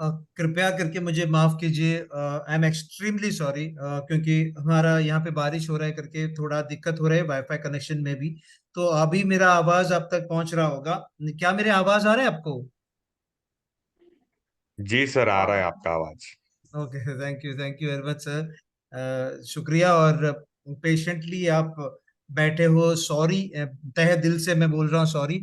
कृपया करके मुझे माफ कीजिए, आई एम एक्सट्रीमली सॉरी, क्योंकि हमारा यहाँ पे बारिश हो रहा है करके थोड़ा दिक्कत हो रहा है वाईफाई कनेक्शन में भी। तो अभी मेरा आवाज आप तक पहुंच रहा होगा। क्या मेरे आवाज आ रहा है आपको? जी सर, आ रहा है आपका आवाज। Okay, thank you very much sir, शुक्रिया। और पेशेंटली आप बैठे हो, सॉरी, तहे दिल से मैं बोल रहा हूँ सॉरी,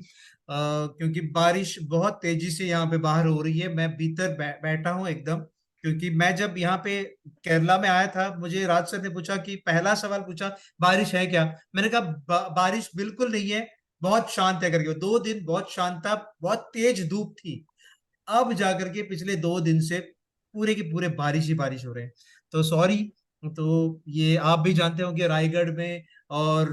क्योंकि बारिश बहुत तेजी से यहाँ पे बाहर हो रही है। मैं भीतर बैठा हूँ एकदम, क्योंकि मैं जब यहाँ पे केरला में आया था, मुझे राज सर ने पूछा कि पहला सवाल पूछा, बारिश है क्या? मैंने कहा बारिश बिल्कुल नहीं है, बहुत शांत है करके। 2 दिन बहुत शांत था, बहुत तेज धूप थी। अब जाकर के पिछले 2 दिन से पूरे की पूरे बारिश ही बारिश हो रहे हैं। तो सॉरी। तो ये आप भी जानते हो कि रायगढ़ में और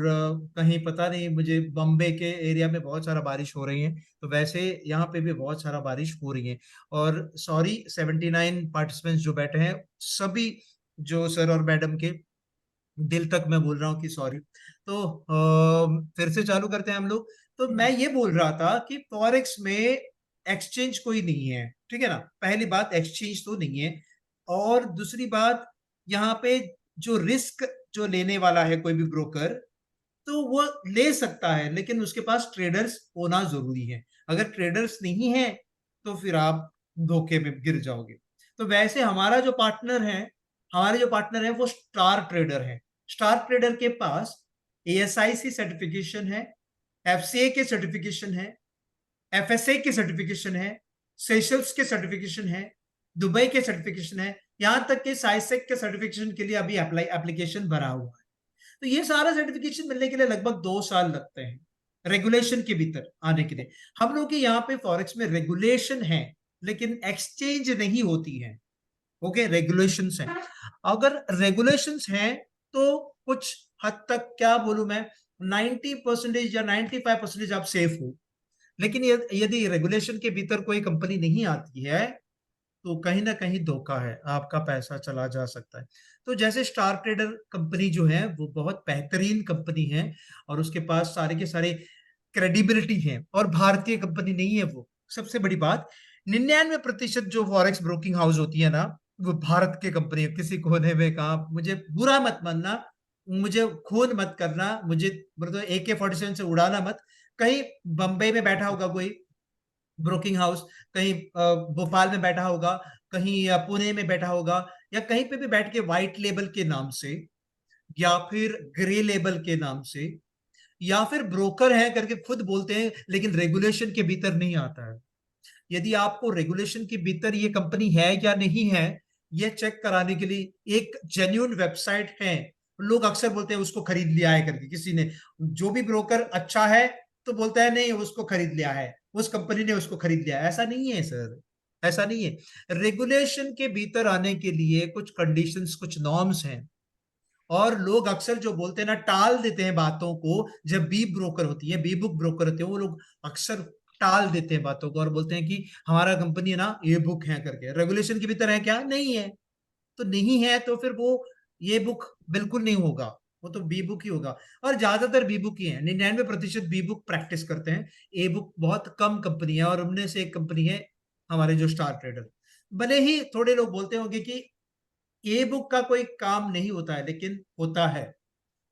कहीं पता नहीं, मुझे बम्बे के एरिया में बहुत सारा बारिश हो रही है। तो वैसे यहाँ पे भी बहुत सारा बारिश हो रही है। और सॉरी, 79 पार्टिसिपेंट्स जो बैठे हैं, सभी जो सर और मैडम के दिल तक मैं बोल रहा हूँ कि सॉरी। तो फिर से चालू करते हैं हम लोग। तो मैं ये बोल रहा था कि फॉरेक्स में एक्सचेंज कोई नहीं है, ठीक है ना? पहली बात, एक्सचेंज तो नहीं है। और दूसरी बात, यहाँ पे जो रिस्क जो लेने वाला है कोई भी ब्रोकर, तो वो ले सकता है, लेकिन उसके पास ट्रेडर्स होना जरूरी है। अगर ट्रेडर्स नहीं है तो फिर आप धोखे में गिर जाओगे। तो वैसे हमारे जो पार्टनर है वो स्टार ट्रेडर है। स्टार ट्रेडर के पास एएसआईसी सर्टिफिकेशन है, एफसीए के सर्टिफिकेशन है, एफएसए के सर्टिफिकेशन है, सेशल्स के सर्टिफिकेशन है, दुबई के सर्टिफिकेशन है, यहां तक कि साइसेक के सर्टिफिकेशन के लिए अभी एप्लीकेशन भरा हुआ है। तो ये सारा सर्टिफिकेशन मिलने के लिए लगभग 2 साल लगते हैं, रेगुलेशन के भीतर आने के लिए। हम लोग के यहाँ पे फॉरेक्स में रेगुलेशन है, लेकिन एक्सचेंज नहीं होती है। ओके, रेगुलेशंस हैं। अगर रेगुलेशंस हैं तो कुछ हद तक, क्या बोलूं मैं, 90% या 95% आप सेफ हो। लेकिन यदि रेगुलेशन के भीतर कोई कंपनी नहीं आती है, तो कहीं ना कहीं धोखा है, आपका पैसा चला जा सकता है। तो जैसे स्टार ट्रेडर कंपनी जो है वो बहुत बेहतरीन कंपनी है, और उसके पास सारे के सारे क्रेडिबिलिटी है, और भारतीय कंपनी नहीं है वो। सबसे बड़ी बात, 99% जो फॉरेक्स ब्रोकिंग हाउस होती है ना, वो भारत की कंपनी है। किसी कोने में कहा, मुझे बुरा मत मानना, मुझे खून मत करना, मुझे मतलब AK-47 से उड़ाना मत। कहीं बंबई में बैठा होगा कोई ब्रोकिंग हाउस, कहीं भोपाल में बैठा होगा, कहीं पुणे में बैठा होगा, या कहीं पे भी बैठ के व्हाइट लेबल के नाम से, या फिर ग्रे लेबल के नाम से, या फिर ब्रोकर है करके खुद बोलते हैं, लेकिन रेगुलेशन के भीतर नहीं आता है। यदि आपको रेगुलेशन के भीतर ये कंपनी है या नहीं है, ये चेक कराने के लिए एक जेन्युइन वेबसाइट है। लोग अक्सर बोलते हैं उसको खरीद लिया है करके, किसी ने, जो भी ब्रोकर अच्छा है तो बोलता है नहीं उसको खरीद लिया है, उस कंपनी ने उसको खरीद लिया है। ऐसा नहीं है सर, ऐसा नहीं है। रेगुलेशन के भीतर आने के लिए कुछ कंडीशंस, कुछ नॉर्म्स हैं। और लोग अक्सर जो बोलते हैं ना, टाल देते हैं बातों को। जब बी ब्रोकर होती है, बी बुक ब्रोकर होते हैं, वो लोग अक्सर टाल देते हैं बातों को और बोलते हैं कि हमारा कंपनी है ना, ये बुक है करके। रेगुलेशन की भीतर है क्या? नहीं है। तो नहीं है तो फिर वो ये बुक बिल्कुल नहीं होगा, वो तो बी बुक ही होगा। और ज्यादातर बी बुक ही है, 99% बी बुक प्रैक्टिस करते हैं। ए बुक बहुत कम कंपनी है, और उनमें से एक कंपनी है हमारे जो स्टार ट्रेडर। भले ही थोड़े लोग बोलते होंगे कि ए बुक का कोई काम नहीं होता है, लेकिन होता है।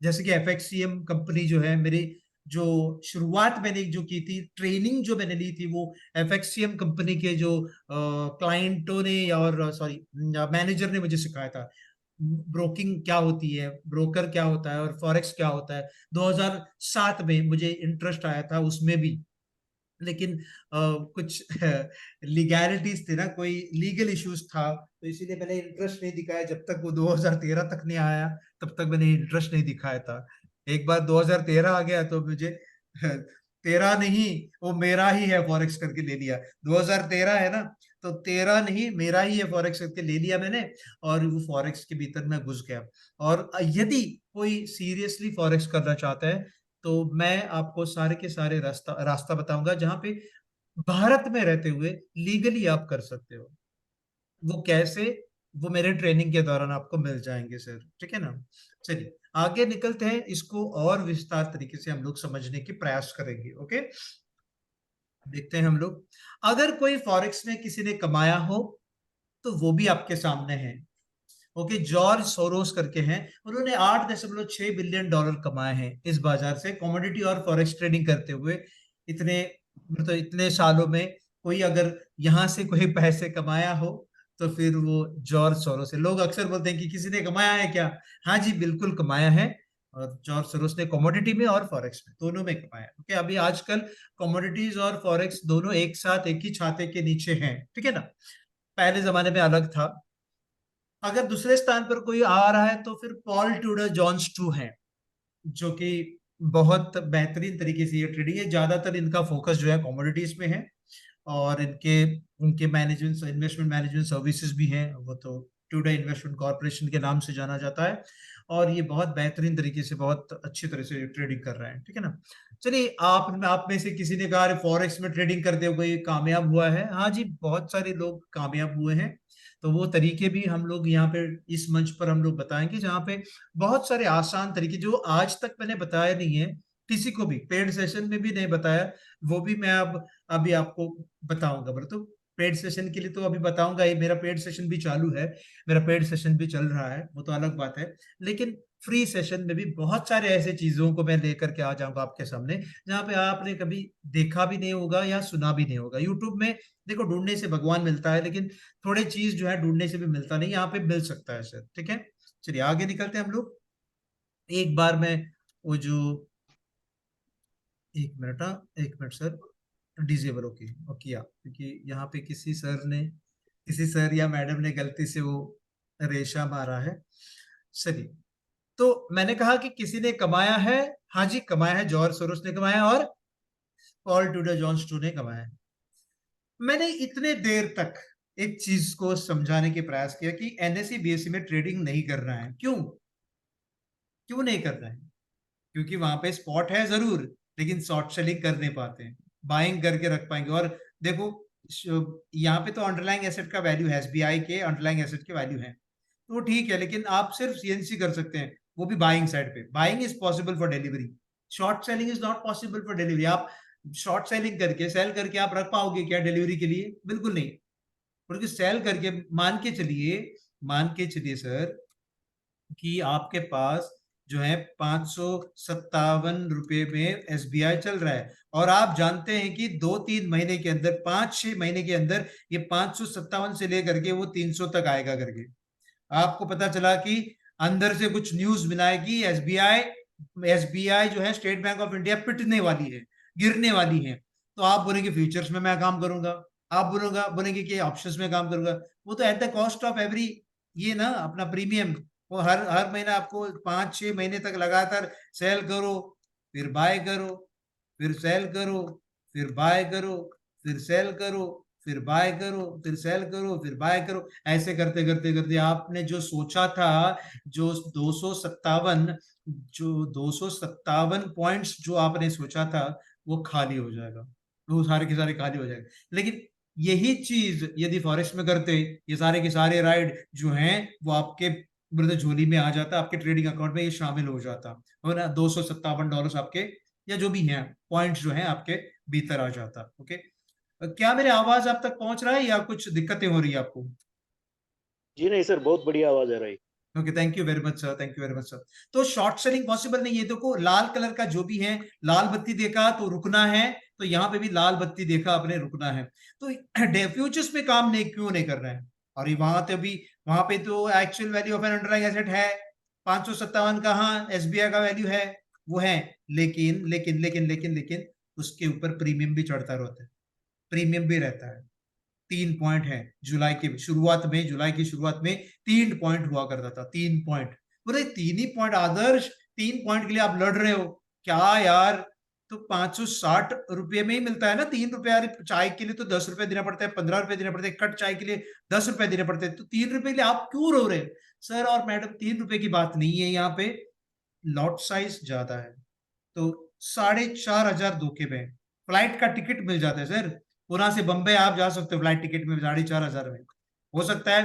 जैसे कि एफएक्सीएम कंपनी जो है, मेरी जो शुरुआत मैंने जो की थी, ट्रेनिंग जो मैंने ली थी, वो एफएक्सीएम कंपनी के जो क्लाइंटों ने, और सॉरी, मैनेजर ने मुझे सिखाया था। ब्रोकिंग क्या होती है, ब्रोकर क्या होता है, और फॉरेक्स क्या होता है। 2007 में मुझे इंटरेस्ट आया था उसमें भी, लेकिन कुछ लीगैलिटीज थे ना, कोई लीगल इश्यूज था, तो इसीलिए मैंने इंटरेस्ट नहीं दिखाया। जब तक वो 2013 तक नहीं आया, तब तक मैंने इंटरेस्ट नहीं दिखाया था। एक बार 2013 आ गया तो मुझे तेरह नहीं, वो मेरा ही है फॉरेक्स करके ले लिया। 2013 है ना, तो 13 नहीं, मेरा ही है फॉरेक्स करके ले लिया मैंने। और वो फॉरेक्स के भीतर मैं घुस गया। और यदि कोई सीरियसली फॉरेक्स करना चाहता है, तो मैं आपको सारे के सारे रास्ता रास्ता बताऊंगा, जहां पे भारत में रहते हुए लीगली आप कर सकते हो। वो कैसे? वो मेरे ट्रेनिंग के दौरान आपको मिल जाएंगे सर, ठीक है ना? चलिए आगे निकलते हैं, इसको और विस्तार तरीके से हम लोग समझने की प्रयास करेंगे। ओके, देखते हैं हम लोग। अगर कोई फॉरेक्स में किसी ने कमाया हो, तो वो भी आपके सामने है। ओके, जॉर्ज सोरोस करके हैं, उन्होंने 8.6 बिलियन डॉलर कमाए हैं इस बाजार से, कमोडिटी और फॉरेक्स ट्रेडिंग करते हुए। इतने मतलब इतने सालों में कोई अगर यहाँ से कोई पैसे कमाया हो तो फिर वो जॉर्ज सोरोस है। लोग अक्सर बोलते हैं कि किसी ने कमाया है क्या? हाँ जी, बिल्कुल कमाया है। और जॉर्ज सोरोस ने कमोडिटी में और फॉरेक्स में दोनों में कमाया। ओके, अभी आजकल कमोडिटीज और फॉरेक्स दोनों एक साथ एक ही छाते के नीचे हैं, ठीक है ना। पहले जमाने में अलग था। अगर दूसरे स्थान पर कोई आ रहा है तो फिर पॉल ट्यूडर जोन्स टू है, जो कि बहुत बेहतरीन तरीके से ये ट्रेडिंग है। ज्यादातर इनका फोकस जो है कमोडिटीज में है, और इनके उनके मैनेजमेंट इन्वेस्टमेंट मैनेजमेंट सर्विसेज भी हैं, वो तो ट्यूडर इन्वेस्टमेंट कॉर्पोरेशन के नाम से जाना जाता है। और ये बहुत बेहतरीन तरीके से बहुत अच्छी तरह से ट्रेडिंग कर रहे हैं, ठीक है ना। चलिए, आप में से किसी ने कहा फॉरेक्स में ट्रेडिंग करते हुए कामयाब हुआ है। हाँ जी, बहुत सारे लोग कामयाब हुए हैं। तो वो तरीके भी हम लोग यहाँ पे इस मंच पर हम लोग बताएंगे, जहाँ पे बहुत सारे आसान तरीके जो आज तक मैंने बताया नहीं है, किसी को भी पेड सेशन में भी नहीं बताया, वो भी मैं अब अभी आपको बताऊंगा। बरं तो पेड सेशन के लिए तो अभी बताऊंगा ही, मेरा पेड सेशन भी चालू है, मेरा पेड सेशन भी चल रहा है, वो तो अलग बात है। लेकिन फ्री सेशन में भी बहुत सारे ऐसे चीजों को मैं लेकर के आ जाऊंगा आपके सामने, जहाँ पे आपने कभी देखा भी नहीं होगा या सुना भी नहीं होगा। यूट्यूब में देखो, ढूंढने से भगवान मिलता है, लेकिन थोड़े चीज जो है ढूंढने से भी मिलता नहीं, यहाँ पे मिल सकता है सर, ठीक है। चलिए आगे निकलते हैं हम लोग। एक बार मैं वो जो, एक मिनट, हाँ, एक minute sir, disable okay okay, या क्योंकि यहाँ पे किसी सर या मैडम ने गलती से वो रेशा मारा है। चलिए, तो मैंने कहा कि किसी ने कमाया है। हाँ जी, कमाया है, जॉर्ज सोरोस ने कमाया और पॉल ट्यूडर जोन्स टू ने कमाया है। मैंने इतने देर तक एक चीज को समझाने के प्रयास किया कि एनएससी बीएससी में ट्रेडिंग नहीं कर रहा है। क्यों क्यों नहीं कर रहा है? क्योंकि वहां पे स्पॉट है जरूर, लेकिन शॉर्ट सेलिंग कर नहीं पाते हैं, बाइंग करके रख पाएंगे। और देखो, यहाँ पे तो अंडरलाइंग एसेट का वैल्यू है, एसबीआई के अंडरलाइंग एसेट के वैल्यू है, तो वो ठीक है, लेकिन आप सिर्फ सीएनसी कर सकते हैं, वो भी बाइंग साइड पे। Buying is possible for delivery, short selling is not possible for delivery. आप शॉर्ट सेलिंग करके सेल करके आप रख पाओगे क्या डिलीवरी के लिए? बिल्कुल नहीं। क्योंकि सेल करके मान के चलिए सर कि आपके पास जो है 557 रुपए में एसबीआई चल रहा है, और आप जानते हैं कि 2-3 महीने के अंदर, 5-6 महीने के अंदर ये 557 से लेकर के वो 300 तक आएगा करके। आपको पता चला कि अंदर से कुछ न्यूज मिला है कि एसबीआई एसबीआई जो है स्टेट बैंक ऑफ इंडिया पिटने वाली है, गिरने वाली है। तो आप बोलेंगे फ्यूचर्स में मैं काम करूंगा, आप बोलेंगे कि ऑप्शंस में काम करूंगा। वो तो at the cost of every, ये ना अपना प्रीमियम, वो हर हर महीना आपको 5-6 महीने तक लगातार सेल करो, फिर बाय करो, फिर सेल करो, फिर बाय करो, फिर सेल करो, फिर बाय करो, फिर सेल करो, फिर बाय करो। ऐसे करते करते करते आपने जो सोचा था, जो 257 जो 257 पॉइंट्स जो आपने सोचा था, वो खाली हो जाएगा, वो सारे के सारे खाली हो जाएंगे। लेकिन यही चीज यदि फॉरेस्ट में करते, ये सारे के सारे राइड जो हैं वो आपके मतलब झोली में आ जाता, आपके ट्रेडिंग अकाउंट में ये शामिल हो जाता, और ना $257 आपके, या जो भी हैं पॉइंट्स जो हैं आपके भीतर आ जाता। ओके, क्या मेरे आवाज आप तक पहुंच रहा है या कुछ दिक्कतें हो रही है आपको? जी नहीं सर, बहुत बढ़िया आवाज आ रही। Okay, thank you very much sir, thank you very much sir. तो शॉर्ट सेलिंग पॉसिबल नहीं है। देखो, लाल कलर का जो भी है, लाल बत्ती देखा तो रुकना है, तो यहाँ पे भी लाल बत्ती देखा आपने, रुकना है। तो फ्यूचर्स में काम नहीं क्यों नहीं कर रहे हैं? और वहां पे तो actual value of N underlying asset है 557, कहाँ एसबीआई का वैल्यू है, वो है। लेकिन उसके ऊपर प्रीमियम भी चढ़ता रहता है, प्रीमियम भी रहता है। 3 पॉइंट है, जुलाई की शुरुआत में 3 पॉइंट हुआ करता था, 3 पॉइंट। बोले 3 ही पॉइंट आदर्श, 3 पॉइंट के लिए आप लड़ रहे हो क्या यार? तो 560 रुपये में ही मिलता है ना 3 रुपये। यार चाय के लिए तो 10 रुपए देना पड़ता है, 15 रुपए देना पड़ता है, कट चाय के लिए 10 रुपए देने पड़ते हैं, तो 3 रुपए के लिए आप क्यों रो रहे? सर और मैडम, 3 रुपए की बात नहीं है यहाँ पे, लॉट साइज ज्यादा है। तो 4,500 धोखे में फ्लाइट का टिकट मिल जाता है सर। पुणे से बंबई आप जा सकते हो फ्लाइट टिकट में 4,500 में। हो सकता है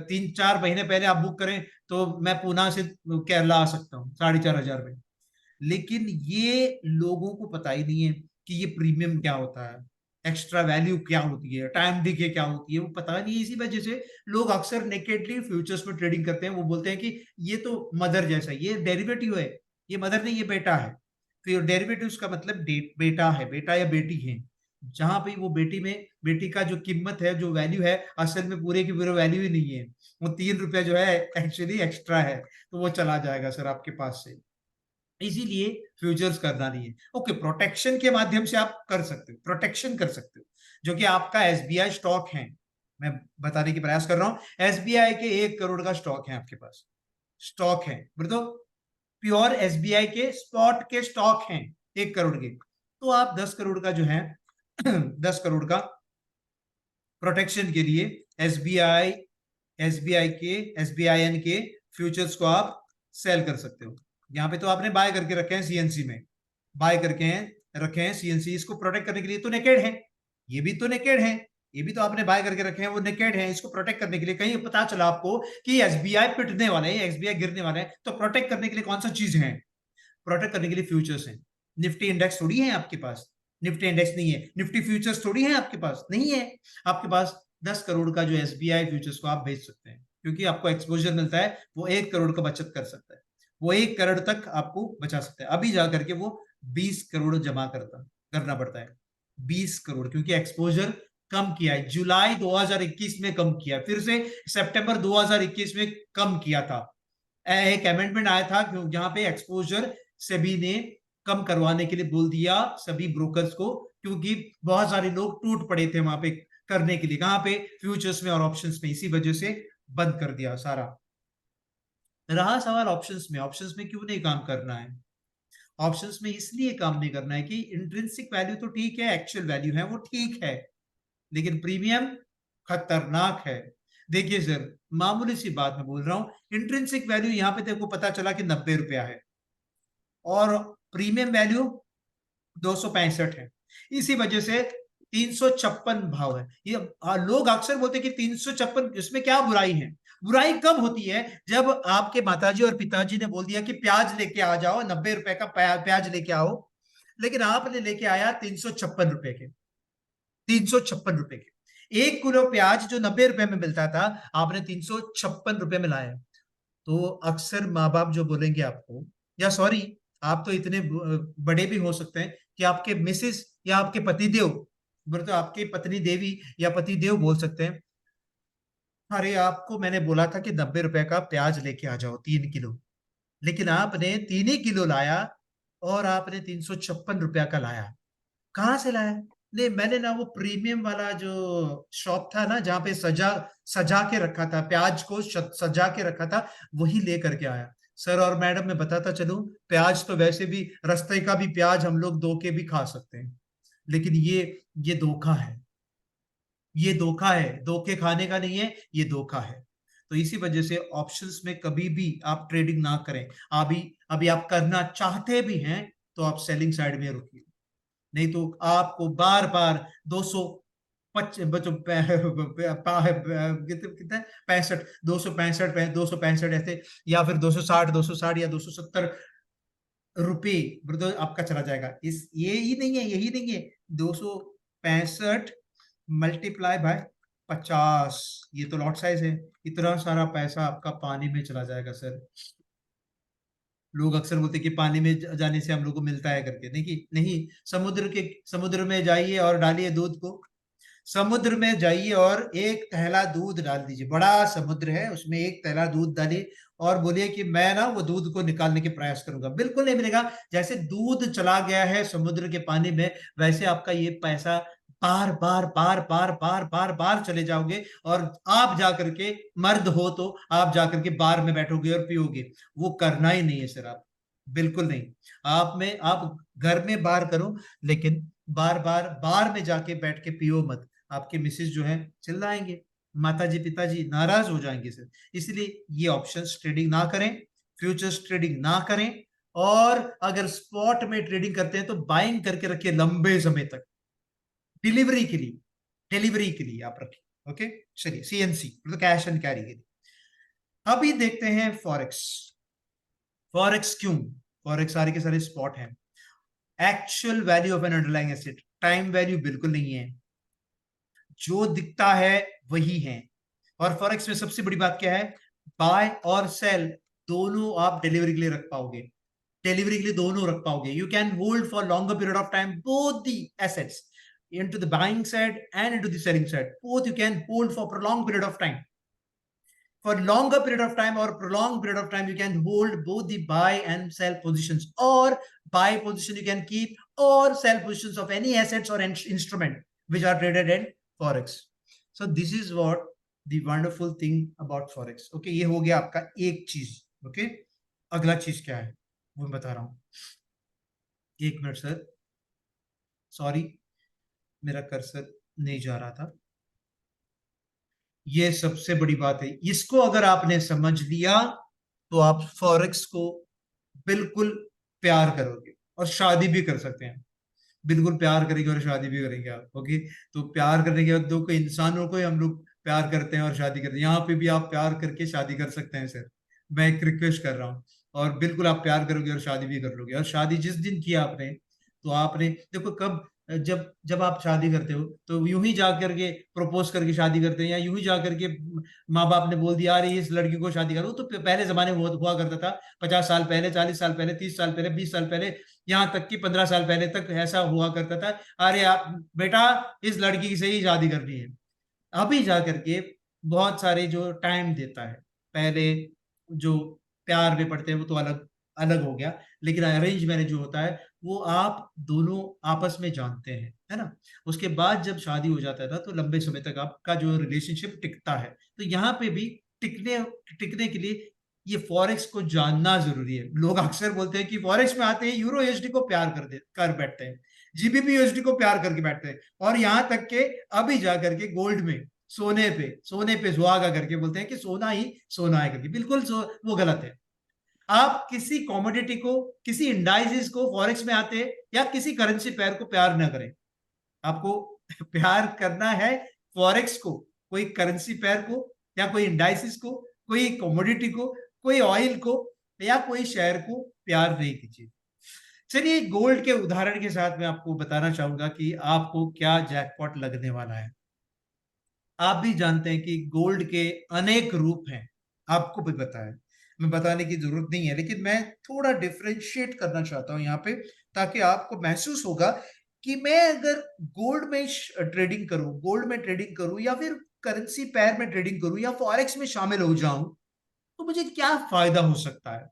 3-4 महीने पहले आप बुक करें तो मैं पुणे से केरला आ सकता हूँ 4,500 में। लेकिन ये लोगों को पता ही नहीं है कि ये प्रीमियम क्या होता है। एक्स्ट्रा वैल्यू क्या होती है, टाइम डिके क्या होती है, वो पता नहीं है। इसी वजह से लोग अक्सर नेकेडली फ्यूचर्स में ट्रेडिंग करते हैं। वो बोलते हैं कि ये तो मदर जैसा है, ये डेरिवेटिव है, ये मदर नहीं, ये बेटा है। फिर डेरिवेटिव्स का मतलब बेटा है, बेटा या बेटी है। जहां पे वो बेटी का जो कीमत है, जो वैल्यू है, असल में पूरे की पूरे वैल्यू ही नहीं है। वो 3 रुपया जो है एक्चुअली एक्स्ट्रा है, तो वो चला जाएगा सर आपके पास से। इसीलिए फ्यूचर्स करना नहीं है। ओके, प्रोटेक्शन के माध्यम से आप कर सकते हो, प्रोटेक्शन कर सकते हो, जो कि आपका एसबीआई स्टॉक है। मैं बताने की प्रयास कर रहा हूं, एसबीआई के 1 करोड़ का स्टॉक है आपके पास, स्टॉक है, तो प्योर एसबीआई के स्पॉट के स्टॉक हैं 1 करोड़ के। तो आप 10 करोड़ का जो है 10 करोड़ का प्रोटेक्शन के लिए एसबीआईएन के फ्यूचर्स को आप सेल कर सकते हो। यहाँ पे तो आपने बाय करके रखे हैं सीएनसी में, बाय करके रखे हैं सीएनसी, इसको प्रोटेक्ट करने के लिए तो नेकेड है, ये भी तो नेकेड है, ये भी तो आपने बाय करके रखे हैं, वो नेकेड है। इसको प्रोटेक्ट करने के लिए कहीं पता चला आपको कि एसबीआई पिटने वाला है, एसबीआई गिरने वाला है, तो प्रोटेक्ट करने के लिए कौन सा चीज है? प्रोटेक्ट करने के लिए फ्यूचर्स है। निफ्टी इंडेक्स थोड़ी है आपके पास, निफ्टी इंडेक्स नहीं है, निफ्टी फ्यूचर्स थोड़ी है आपके पास, नहीं है। आपके पास 10 करोड़ का जो एसबीआई फ्यूचर्स को आप बेच सकते हैं, क्योंकि आपको एक्सपोजर मिलता है, वो 1 करोड़ का बचत कर सकता है, वो 1 करोड़ तक आपको बचा सकता है। अभी जाकर के वो 20 करोड़ जमा करना पड़ता है, 20 करोड़, क्योंकि एक्सपोजर कम किया है, जुलाई 2021 में कम किया, फिर से सितंबर 2021 में कम किया था। एक अमेंडमेंट आया था जहां पे एक्सपोजर सेबी ने कम करवाने के लिए बोल दिया सभी ब्रोकर्स को, क्योंकि बहुत सारे लोग टूट पड़े थे वहां पे करने के लिए, कहां पे? फ्यूचर्स में और ऑप्शंस में। इसी वजह से बंद कर दिया सारा। रहा सवाल ऑप्शंस में, ऑप्शंस में क्यों नहीं काम करना है? ऑप्शंस में इसलिए काम नहीं करना है कि इंट्रिंसिक वैल्यू तो ठीक है, एक्चुअल वैल्यू है वो ठीक है, लेकिन प्रीमियम खतरनाक है। देखिए सर, मामूली सी बात मैं बोल रहा हूं, इंट्रिंसिक वैल्यू यहां पे देखो पता चला कि 90 रुपया है, और प्रीमियम वैल्यू 265 है। इसी वजह से 356 भाव है। ये लोग अक्सर बोलते हैं कि 356, इसमें क्या बुराई है? बुराई कब होती है? जब आपके माताजी और पिताजी ने बोल दिया कि प्याज लेके आ जाओ, 90 रुपए का प्याज लेके आओ, लेकिन आपने लेके आया 356 रुपए के, 356 रुपए के। 1 किलो प्याज जो 90 रुपए में मिलता था, आपने 356 रुपए में लाया। तो अक्सर माँ बाप जो बोलेंगे आपको, या सॉरी, आप तो इतने बड़े भी हो सकते हैं कि आपके मिसेस या आपके पतिदेव, बोले तो आपकी पत्नी देवी या पति देव बोल सकते हैं, अरे आपको मैंने बोला था कि 90 रुपए का प्याज लेके आ जाओ 3 किलो, लेकिन आपने 3 ही किलो लाया, और आपने 356 रुपया का लाया। कहाँ से लाया? नहीं, मैंने ना वो प्रीमियम वाला जो शॉप था ना, जहाँ पे सजा सजा के रखा था, प्याज को सजा के रखा था, वही लेकर के आया। सर और मैडम, मैं बताता चलूं, प्याज तो वैसे भी रास्ते का भी प्याज हम लोग धो के भी खा सकते हैं, लेकिन ये धोखा है, ये धोखा है, धोखे खाने का नहीं है, ये धोखा है। तो इसी वजह से ऑप्शंस में कभी भी आप ट्रेडिंग ना करें। अभी अभी आप करना चाहते भी हैं तो आप सेलिंग साइड में रुकिए, नहीं तो आपको बार बार 200 कितने 65, 265 ऐसे, या फिर 260 या 270 रुपये तो आपका चला जाएगा। इस ये ही नहीं है, यही नहीं है, 265 मल्टीप्लाई बाय 50, ये तो लॉट साइज है। इतना सारा पैसा आपका पानी में चला जाएगा सर। लोग अक्सर बोलते हैं कि पानी में जाने से हम लोग को मिलता है करके, नहीं नहीं, समुद्र में जाइए और डालिए दूध को, समुद्र में जाइए और एक थैला दूध डाल दीजिए, बड़ा समुद्र है, उसमें एक थैला दूध डालिए और बोलिए कि मैं ना वो दूध को निकालने के प्रयास करूंगा, बिल्कुल नहीं मिलेगा। जैसे दूध चला गया है समुद्र के पानी में, वैसे आपका ये पैसा बार बार बार बार बार बार बार चले जाओगे, और आप जाकर के, मर्द हो तो आप जाकर के बार में बैठोगे और पियोगे। वो करना ही नहीं है सर, आप बिल्कुल नहीं। आप घर में बार करो, लेकिन बार बार बार में जाके बैठ के पियो मत। आपके मिसेस जो है चिल्लाएंगे, माताजी पिताजी नाराज हो जाएंगे सर। इसलिए ये ऑप्शंस ट्रेडिंग ना करें, फ्यूचर्स ट्रेडिंग ना करें, और अगर स्पॉट में ट्रेडिंग करते हैं तो बाइंग करके रखिए लंबे समय तक, डिलीवरी के लिए, डिलीवरी के लिए आप रखिए। ओके, चलिए, सीएनसी मतलब कैश एंड कैरी के लिए। अभी देखते हैं फॉरेक्स। फॉरेक्स क्यों? फॉरेक्स सारे के सारे स्पॉट हैं। Actual value of N underlying asset, time value बिल्कुल नहीं है, जो दिखता है वही है। और फॉरेक्स में सबसे बड़ी बात क्या है, बाय और सेल दोनों आप डिलीवरी के लिए रख पाओगे, डिलीवरी के लिए दोनों रख पाओगे। You can hold for longer period of time both the assets, into the buying side and into the selling side, both you can hold for prolonged period of time. For longer period of time or prolonged period of time, you can hold both the buy and sell positions, or buy position you can keep, or sell positions of any assets or instrument which are traded in forex. So this is what the wonderful thing about forex. Okay, ये हो गया आपका एक चीज। okay, अगला चीज क्या है वो मैं बता रहा हूं। एक मिनट सर, सॉरी मेरा कर्सर नहीं जा रहा था। ये सबसे बड़ी बात है, इसको अगर आपने समझ लिया तो आप फॉरेक्स को बिल्कुल प्यार करोगे और शादी भी कर सकते हैं। बिल्कुल प्यार करेंगे और शादी भी करेंगे आप। ओके, तो प्यार करने के बाद दो कोई इंसानों को ही हम लोग प्यार करते हैं और शादी करते हैं, यहाँ पे भी आप प्यार करके शादी कर सकते हैं सर। मैं एक रिक्वेस्ट कर रहा हूँ, और बिल्कुल आप प्यार करोगे और शादी भी कर लोगे। और शादी जिस दिन की आपने, तो आपने देखो कब, जब जब आप शादी करते हो तो यूं ही जा करके प्रपोज करके शादी करते हैं, या यूं ही जा करके माँ बाप ने बोल दिया अरे इस लड़की को शादी करो। तो पहले जमाने में हुआ करता था, 50 साल पहले, 40 साल पहले, 30 साल पहले, 20 साल पहले, यहाँ तक कि 15 साल पहले तक ऐसा हुआ करता था, अरे आप बेटा इस लड़की से ही शादी करनी है। अभी जा करके बहुत सारे जो टाइम देता है, पहले जो प्यार में पड़ते हैं वो तो अलग अलग हो गया, लेकिन अरेंज मैरिज जो होता है वो आप दोनों आपस में जानते हैं, है ना। उसके बाद जब शादी हो जाता था तो लंबे समय तक आपका जो रिलेशनशिप टिकता है। तो यहाँ पे भी टिकने टिकने के लिए ये फॉरेक्स को जानना जरूरी है। लोग अक्सर बोलते हैं कि फॉरेक्स में आते हैं यूरो यूएसडी को प्यार कर बैठते हैं, जीबीपी यूएसडी को प्यार करके बैठते हैं, और यहाँ तक के अभी जा करके गोल्ड में, सोने पे सुहागा करके बोलते हैं कि सोना ही सोना है करके। बिल्कुल वो गलत है। आप किसी कॉमोडिटी को, किसी इंडाइसिस को फॉरेक्स में आते या किसी करेंसी पेयर को प्यार ना करें। आपको प्यार करना है फॉरेक्स को, कोई करेंसी पेयर को, या कोई इंडाइसिस को, कोई कॉमोडिटी को, कोई ऑयल को, या कोई शेयर को प्यार नहीं कीजिए। चलिए गोल्ड के उदाहरण के साथ मैं आपको बताना चाहूंगा कि आपको क्या जैकपॉट लगने वाला है। आप भी जानते हैं कि गोल्ड के अनेक रूप हैं, आपको भी पता है, मैं बताने की जरूरत नहीं है, लेकिन मैं थोड़ा डिफरेंशिएट करना चाहता हूं यहाँ पे, ताकि आपको महसूस होगा कि मैं अगर गोल्ड में ट्रेडिंग करूं, गोल्ड में ट्रेडिंग करूं, या फिर करेंसी पेयर में ट्रेडिंग करूं, या फॉरेक्स में शामिल हो जाऊं, तो मुझे क्या फायदा हो सकता है।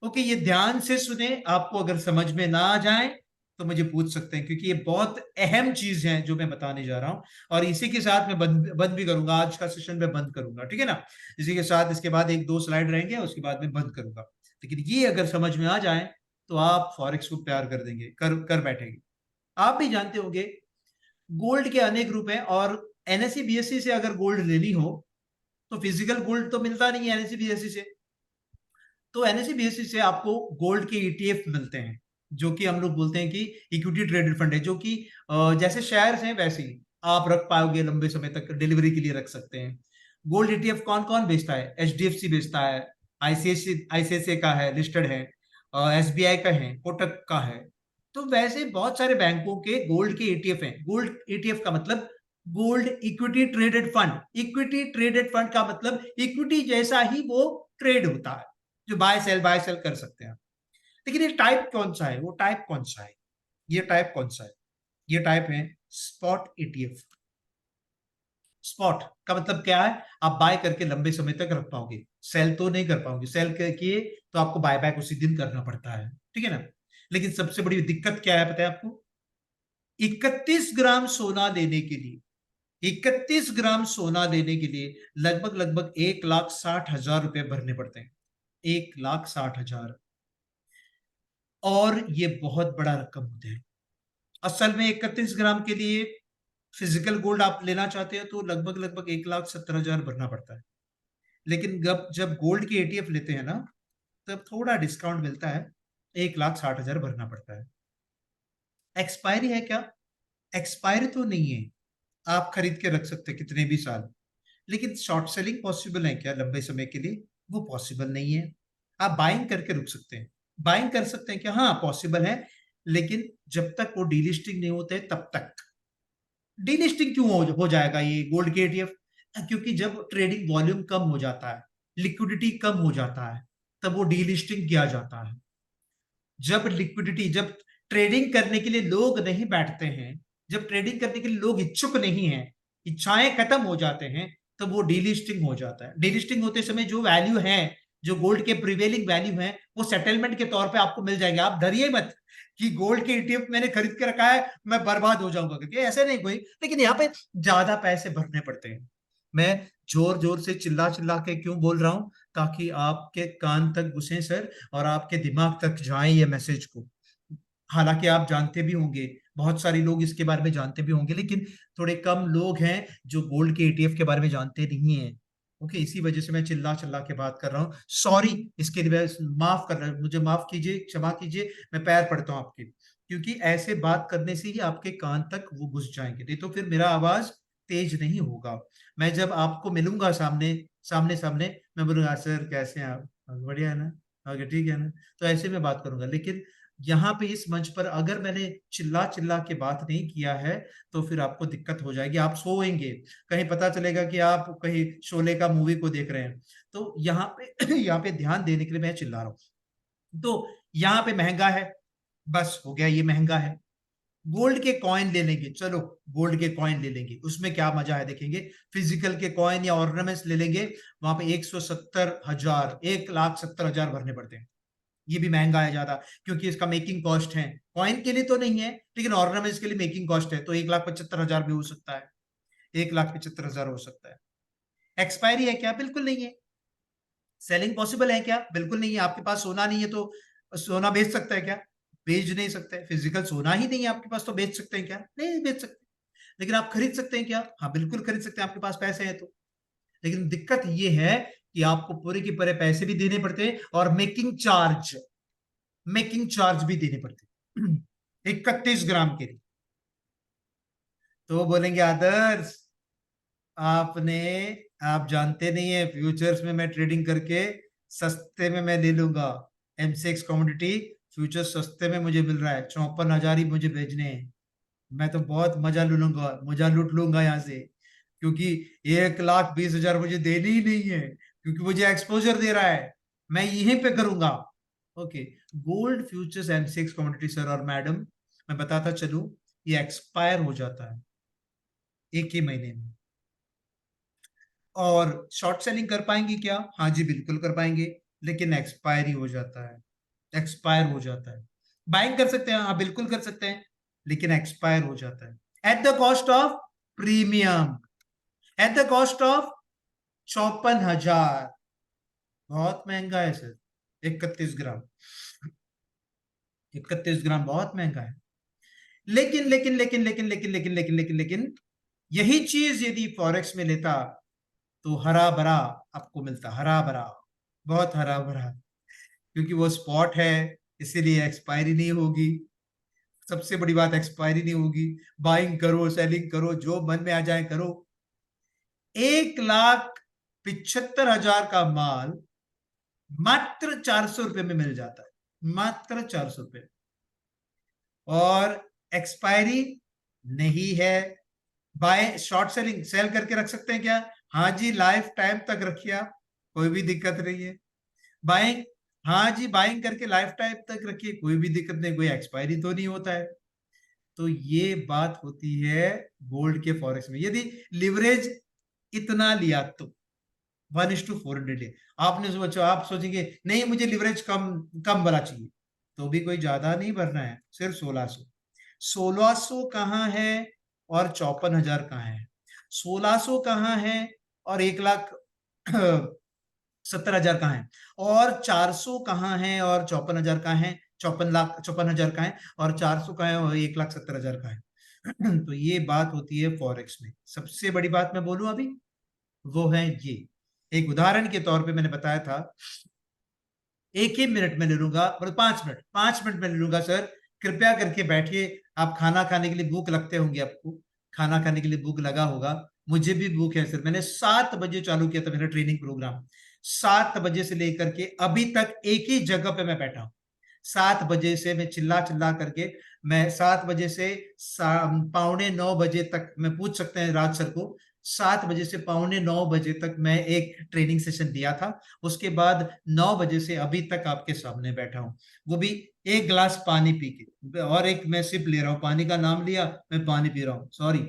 ओके, ये ध्यान से सुने, आपको अगर समझ में ना आ जाए तो मुझे पूछ सकते हैं, क्योंकि ये बहुत अहम चीज है जो मैं बताने जा रहा हूं। और इसी के साथ मैं बंद भी करूंगा, आज का सेशन में बंद करूंगा, ठीक है ना। इसी के साथ इसके बाद एक दो स्लाइड रहेंगे, उसके बाद मैं बंद करूंगा। लेकिन ये अगर समझ में आ जाए तो आप फॉरेक्स को प्यार कर देंगे, कर बैठेंगे। आप भी जानते होंगे गोल्ड के अनेक रूप हैं, और एनएससी बीएससी से अगर गोल्ड लेनी हो तो फिजिकल गोल्ड तो मिलता नहीं है एनएससी बीएससी से। तो एनएससी बीएससी से आपको गोल्ड के ईटीएफ मिलते हैं, जो कि हम लोग बोलते हैं कि इक्विटी ट्रेडेड फंड है, जो कि जैसे शेयर्स हैं वैसे ही आप रख पाओगे, लंबे समय तक डिलीवरी के लिए रख सकते हैं। गोल्ड ईटीएफ कौन कौन बेचता है, एचडीएफसी बेचता है, आईसीआईसीआई का है, लिस्टेड है, एसबीआई का है, कोटक का है। तो वैसे बहुत सारे बैंकों के गोल्ड के ईटीएफ हैं। गोल्ड ईटीएफ का मतलब gold equity traded fund. Equity traded fund का मतलब इक्विटी जैसा ही वो ट्रेड होता है, जो बाय सेल कर सकते हैं। लेकिन ये टाइप कौन सा है, वो टाइप कौन सा है, ये टाइप कौन सा है, ये टाइप है स्पॉट ईटीएफ। स्पॉट का मतलब क्या है, आप बाय करके लंबे समय तक रख पाओगे, सेल तो नहीं कर पाओगे। सेल किए तो आपको बाय बैक उसी दिन करना पड़ता है, ठीक है ना। लेकिन सबसे बड़ी दिक्कत क्या है पता है आपको, 31 ग्राम सोना लेने के लिए, 31 ग्राम सोना लेने के लिए लगभग लगभग 1,60,000 रुपए भरने पड़ते हैं, 1,60,000। और ये बहुत बड़ा रकम होते हैं। असल में 31 ग्राम के लिए फिजिकल गोल्ड आप लेना चाहते हो तो लगभग लगभग 1,70,000 भरना पड़ता है। लेकिन जब गोल्ड के एटीएफ लेते हैं ना, तब थोड़ा डिस्काउंट मिलता है, 1,60,000 भरना पड़ता है। एक्सपायरी है क्या, एक्सपायरी तो नहीं है, आप खरीद के रख सकते हैं कितने भी साल। लेकिन शॉर्ट सेलिंग पॉसिबल है क्या लंबे समय के लिए, वो पॉसिबल नहीं है। आप बाइंग करके रुक सकते हैं, बाइंग कर सकते हैं क्या, हाँ पॉसिबल है। लेकिन जब तक वो डीलिस्टिंग नहीं होते तब तक। डीलिस्टिंग क्यों हो जाएगा ये गोल्ड के ETF? क्योंकि जब ट्रेडिंग वॉल्यूम कम हो जाता है, लिक्विडिटी कम हो जाता है, तब वो डीलिस्टिंग किया जाता है। जब ट्रेडिंग करने के लिए लोग नहीं बैठते हैं, जब ट्रेडिंग करने के लिए लोग इच्छुक नहीं है, इच्छाएं खत्म हो जाते हैं, तब वो डीलिस्टिंग हो जाता है। डीलिस्टिंग होते समय जो वैल्यू है, जो गोल्ड के प्रिवेलिंग वैल्यू है, वो सेटलमेंट के तौर पे आपको मिल जाएंगे। आप डरिए मत कि गोल्ड के ETF मैंने खरीद के रखा है, मैं बर्बाद हो जाऊंगा, क्योंकि ऐसे नहीं कोई। लेकिन यहाँ पे ज्यादा पैसे भरने पड़ते हैं। मैं जोर जोर से चिल्ला चिल्ला के क्यों बोल रहा हूं? ताकि आपके कान तक घुसे सर, और आपके दिमाग तक जाए ये मैसेज को। हालांकि आप जानते भी होंगे, बहुत सारे लोग इसके बारे में जानते भी होंगे, लेकिन थोड़े कम लोग हैं जो गोल्ड के ETF के बारे में जानते नहीं है। ओके, इसी वजह से मैं चिल्ला चिल्ला के बात कर रहा हूँ। सॉरी, इसके लिए माफ कर रहा हूं, मुझे माफ कीजिए, क्षमा कीजिए, मैं पैर पड़ता हूँ आपके। क्योंकि ऐसे बात करने से ही आपके कान तक वो घुस जाएंगे, नहीं तो फिर मेरा आवाज तेज नहीं होगा। मैं जब आपको मिलूंगा सामने सामने सामने, मैं बोलूंगा सर कैसे हैं आप, बढ़िया है ना, ओके ठीक है ना, तो ऐसे में बात करूंगा। लेकिन यहाँ पे इस मंच पर अगर मैंने चिल्ला चिल्ला के बात नहीं किया है, तो फिर आपको दिक्कत हो जाएगी, आप सोएंगे, कहीं पता चलेगा कि आप कहीं शोले का मूवी को देख रहे हैं। तो यहाँ पे यहाँ पे ध्यान देने के लिए मैं चिल्ला रहा हूँ। तो यहाँ पे महंगा है, बस हो गया, ये महंगा है। गोल्ड के कॉइन ले लेंगे, चलो गोल्ड के कॉइन ले लेंगे, उसमें क्या मजा है देखेंगे। फिजिकल के कॉइन या ऑर्नामेंट्स ले लेंगे, वहां पे 170,000, 1,70,000 भरने पड़ते हैं। ये भी महंगा है ज्यादा, क्योंकि इसका मेकिंग कॉस्ट है। कॉइन के लिए तो नहीं है, लेकिन ऑर्नामेंट्स के लिए मेकिंग कॉस्ट है, तो 1,75,000 भी हो सकता है, 1,75,000 हो सकता है। एक्सपायरी है क्या? बिल्कुल नहीं है। सेलिंग पॉसिबल है क्या? बिल्कुल नहीं है। आपके पास सोना नहीं है तो सोना बेच सकता है क्या? बेच नहीं सकते। फिजिकल सोना ही नहीं है आपके पास तो बेच सकते हैं क्या? नहीं बेच सकते। लेकिन आप खरीद सकते हैं क्या? हाँ बिल्कुल खरीद सकते हैं, आपके पास पैसे हैं तो। लेकिन दिक्कत ये है कि आपको पूरे की पूरे पैसे भी देने पड़ते हैं, और मेकिंग चार्ज भी देने पड़ते हैं 31 ग्राम के लिए। तो वो बोलेंगे आदर्श, आपने आप जानते नहीं है, फ्यूचर्स में मैं ट्रेडिंग करके सस्ते में मैं ले लूंगा। MCX कमोडिटी फ्यूचर सस्ते में मुझे मिल रहा है, 54,000 ही मुझे भेजने हैं। मैं तो बहुत मजा लूट लूंगा यहाँ से, क्योंकि 1,20,000 मुझे देनी ही नहीं है, क्योंकि मुझे एक्सपोजर दे रहा है, मैं यहीं पे करूंगा। Okay, gold futures MCX commodity sir और मैडम, मैं बताता चलूं, ये एक्सपायर हो जाता है एक ही महीने में। और शॉर्ट सेलिंग कर पाएंगे क्या? हाँ जी बिल्कुल कर पाएंगे, लेकिन एक्सपायरी हो जाता है, एक्सपायर हो जाता है। बाइंग कर सकते हैं, हाँ बिल्कुल कर सकते हैं, लेकिन एक्सपायर हो जाता है at the cost of premium, at the cost of 54,000। बहुत महंगा है सर, 31 ग्राम, 31 ग्राम बहुत महंगा है। लेकिन लेकिन लेकिन लेकिन लेकिन लेकिन लेकिन लेकिन लेकिन यही चीज यदि फॉरेक्स में लेता, तो हरा भरा आपको मिलता, हरा भरा, बहुत हरा भरा, क्योंकि वो स्पॉट है, इसीलिए एक्सपायरी नहीं होगी। सबसे बड़ी बात, एक्सपायरी नहीं होगी। बाइंग करो, सेलिंग करो, जो मन में आ जाए करो। 1,75,000 का माल मात्र 400 रुपए में मिल जाता है, मात्र 400 रुपए, और एक्सपायरी नहीं है। बाय शॉर्ट सेलिंग, सेल करके रख सकते हैं क्या? हाँ जी, लाइफ टाइम तक रखिए आप, कोई भी दिक्कत नहीं है। बाइंग, हाँ जी बाइंग करके लाइफ टाइम तक रखिए, कोई भी दिक्कत नहीं, कोई एक्सपायरी तो नहीं होता है। तो ये बात होती है गोल्ड के फॉरेक्स में। यदि लिवरेज इतना लिया तो 1:400 ले, आपने सोचा, आप सोचेंगे नहीं मुझे लिवरेज कम कम वाला चाहिए, तो भी कोई ज्यादा नहीं भरना है, सिर्फ 1600। 1600 कहाँ है और 54,000 कहाँ है? 1600 कहाँ है और 1,70,000 कहाँ है? और 400 कहाँ है और 54,000 कहाँ है? 54,54,000 कहाँ है और 400 कहाँ है और 1,70,000 कहाँ है? तो ये बात होती है फॉरेक्स में। सबसे बड़ी बात मैं बोलूं अभी, वो है ये। एक उदाहरण के तौर पे मैंने बताया था, एक ही मिनट में ले लूंगा, मतलब 5 मिनट, 5 मिनट में ले लूंगा सर। कृपया करके बैठिए, आप खाना खाने के लिए भूख लगते होंगे, आपको खाना खाने के लिए भूख लगा होगा, मुझे भी भूख है सर। मैंने 7 बजे चालू किया था मेरा ट्रेनिंग प्रोग्राम, 7 बजे से लेकर के अभी तक एक ही जगह पे मैं बैठा हूं, 7 बजे से मैं चिल्ला चिल्ला करके, मैं 7 बजे से 8:45 बजे तक, मैं पूछ सकते हैं राज सर को, 7 बजे से 8:45 बजे तक मैं एक ट्रेनिंग सेशन दिया था। उसके बाद 9 बजे से अभी तक आपके सामने बैठा हूं, वो भी एक गिलास पानी पी के, और एक मैं सिप ले रहा हूं, पानी का नाम लिया, मैं पानी पी रहा हूं, सॉरी।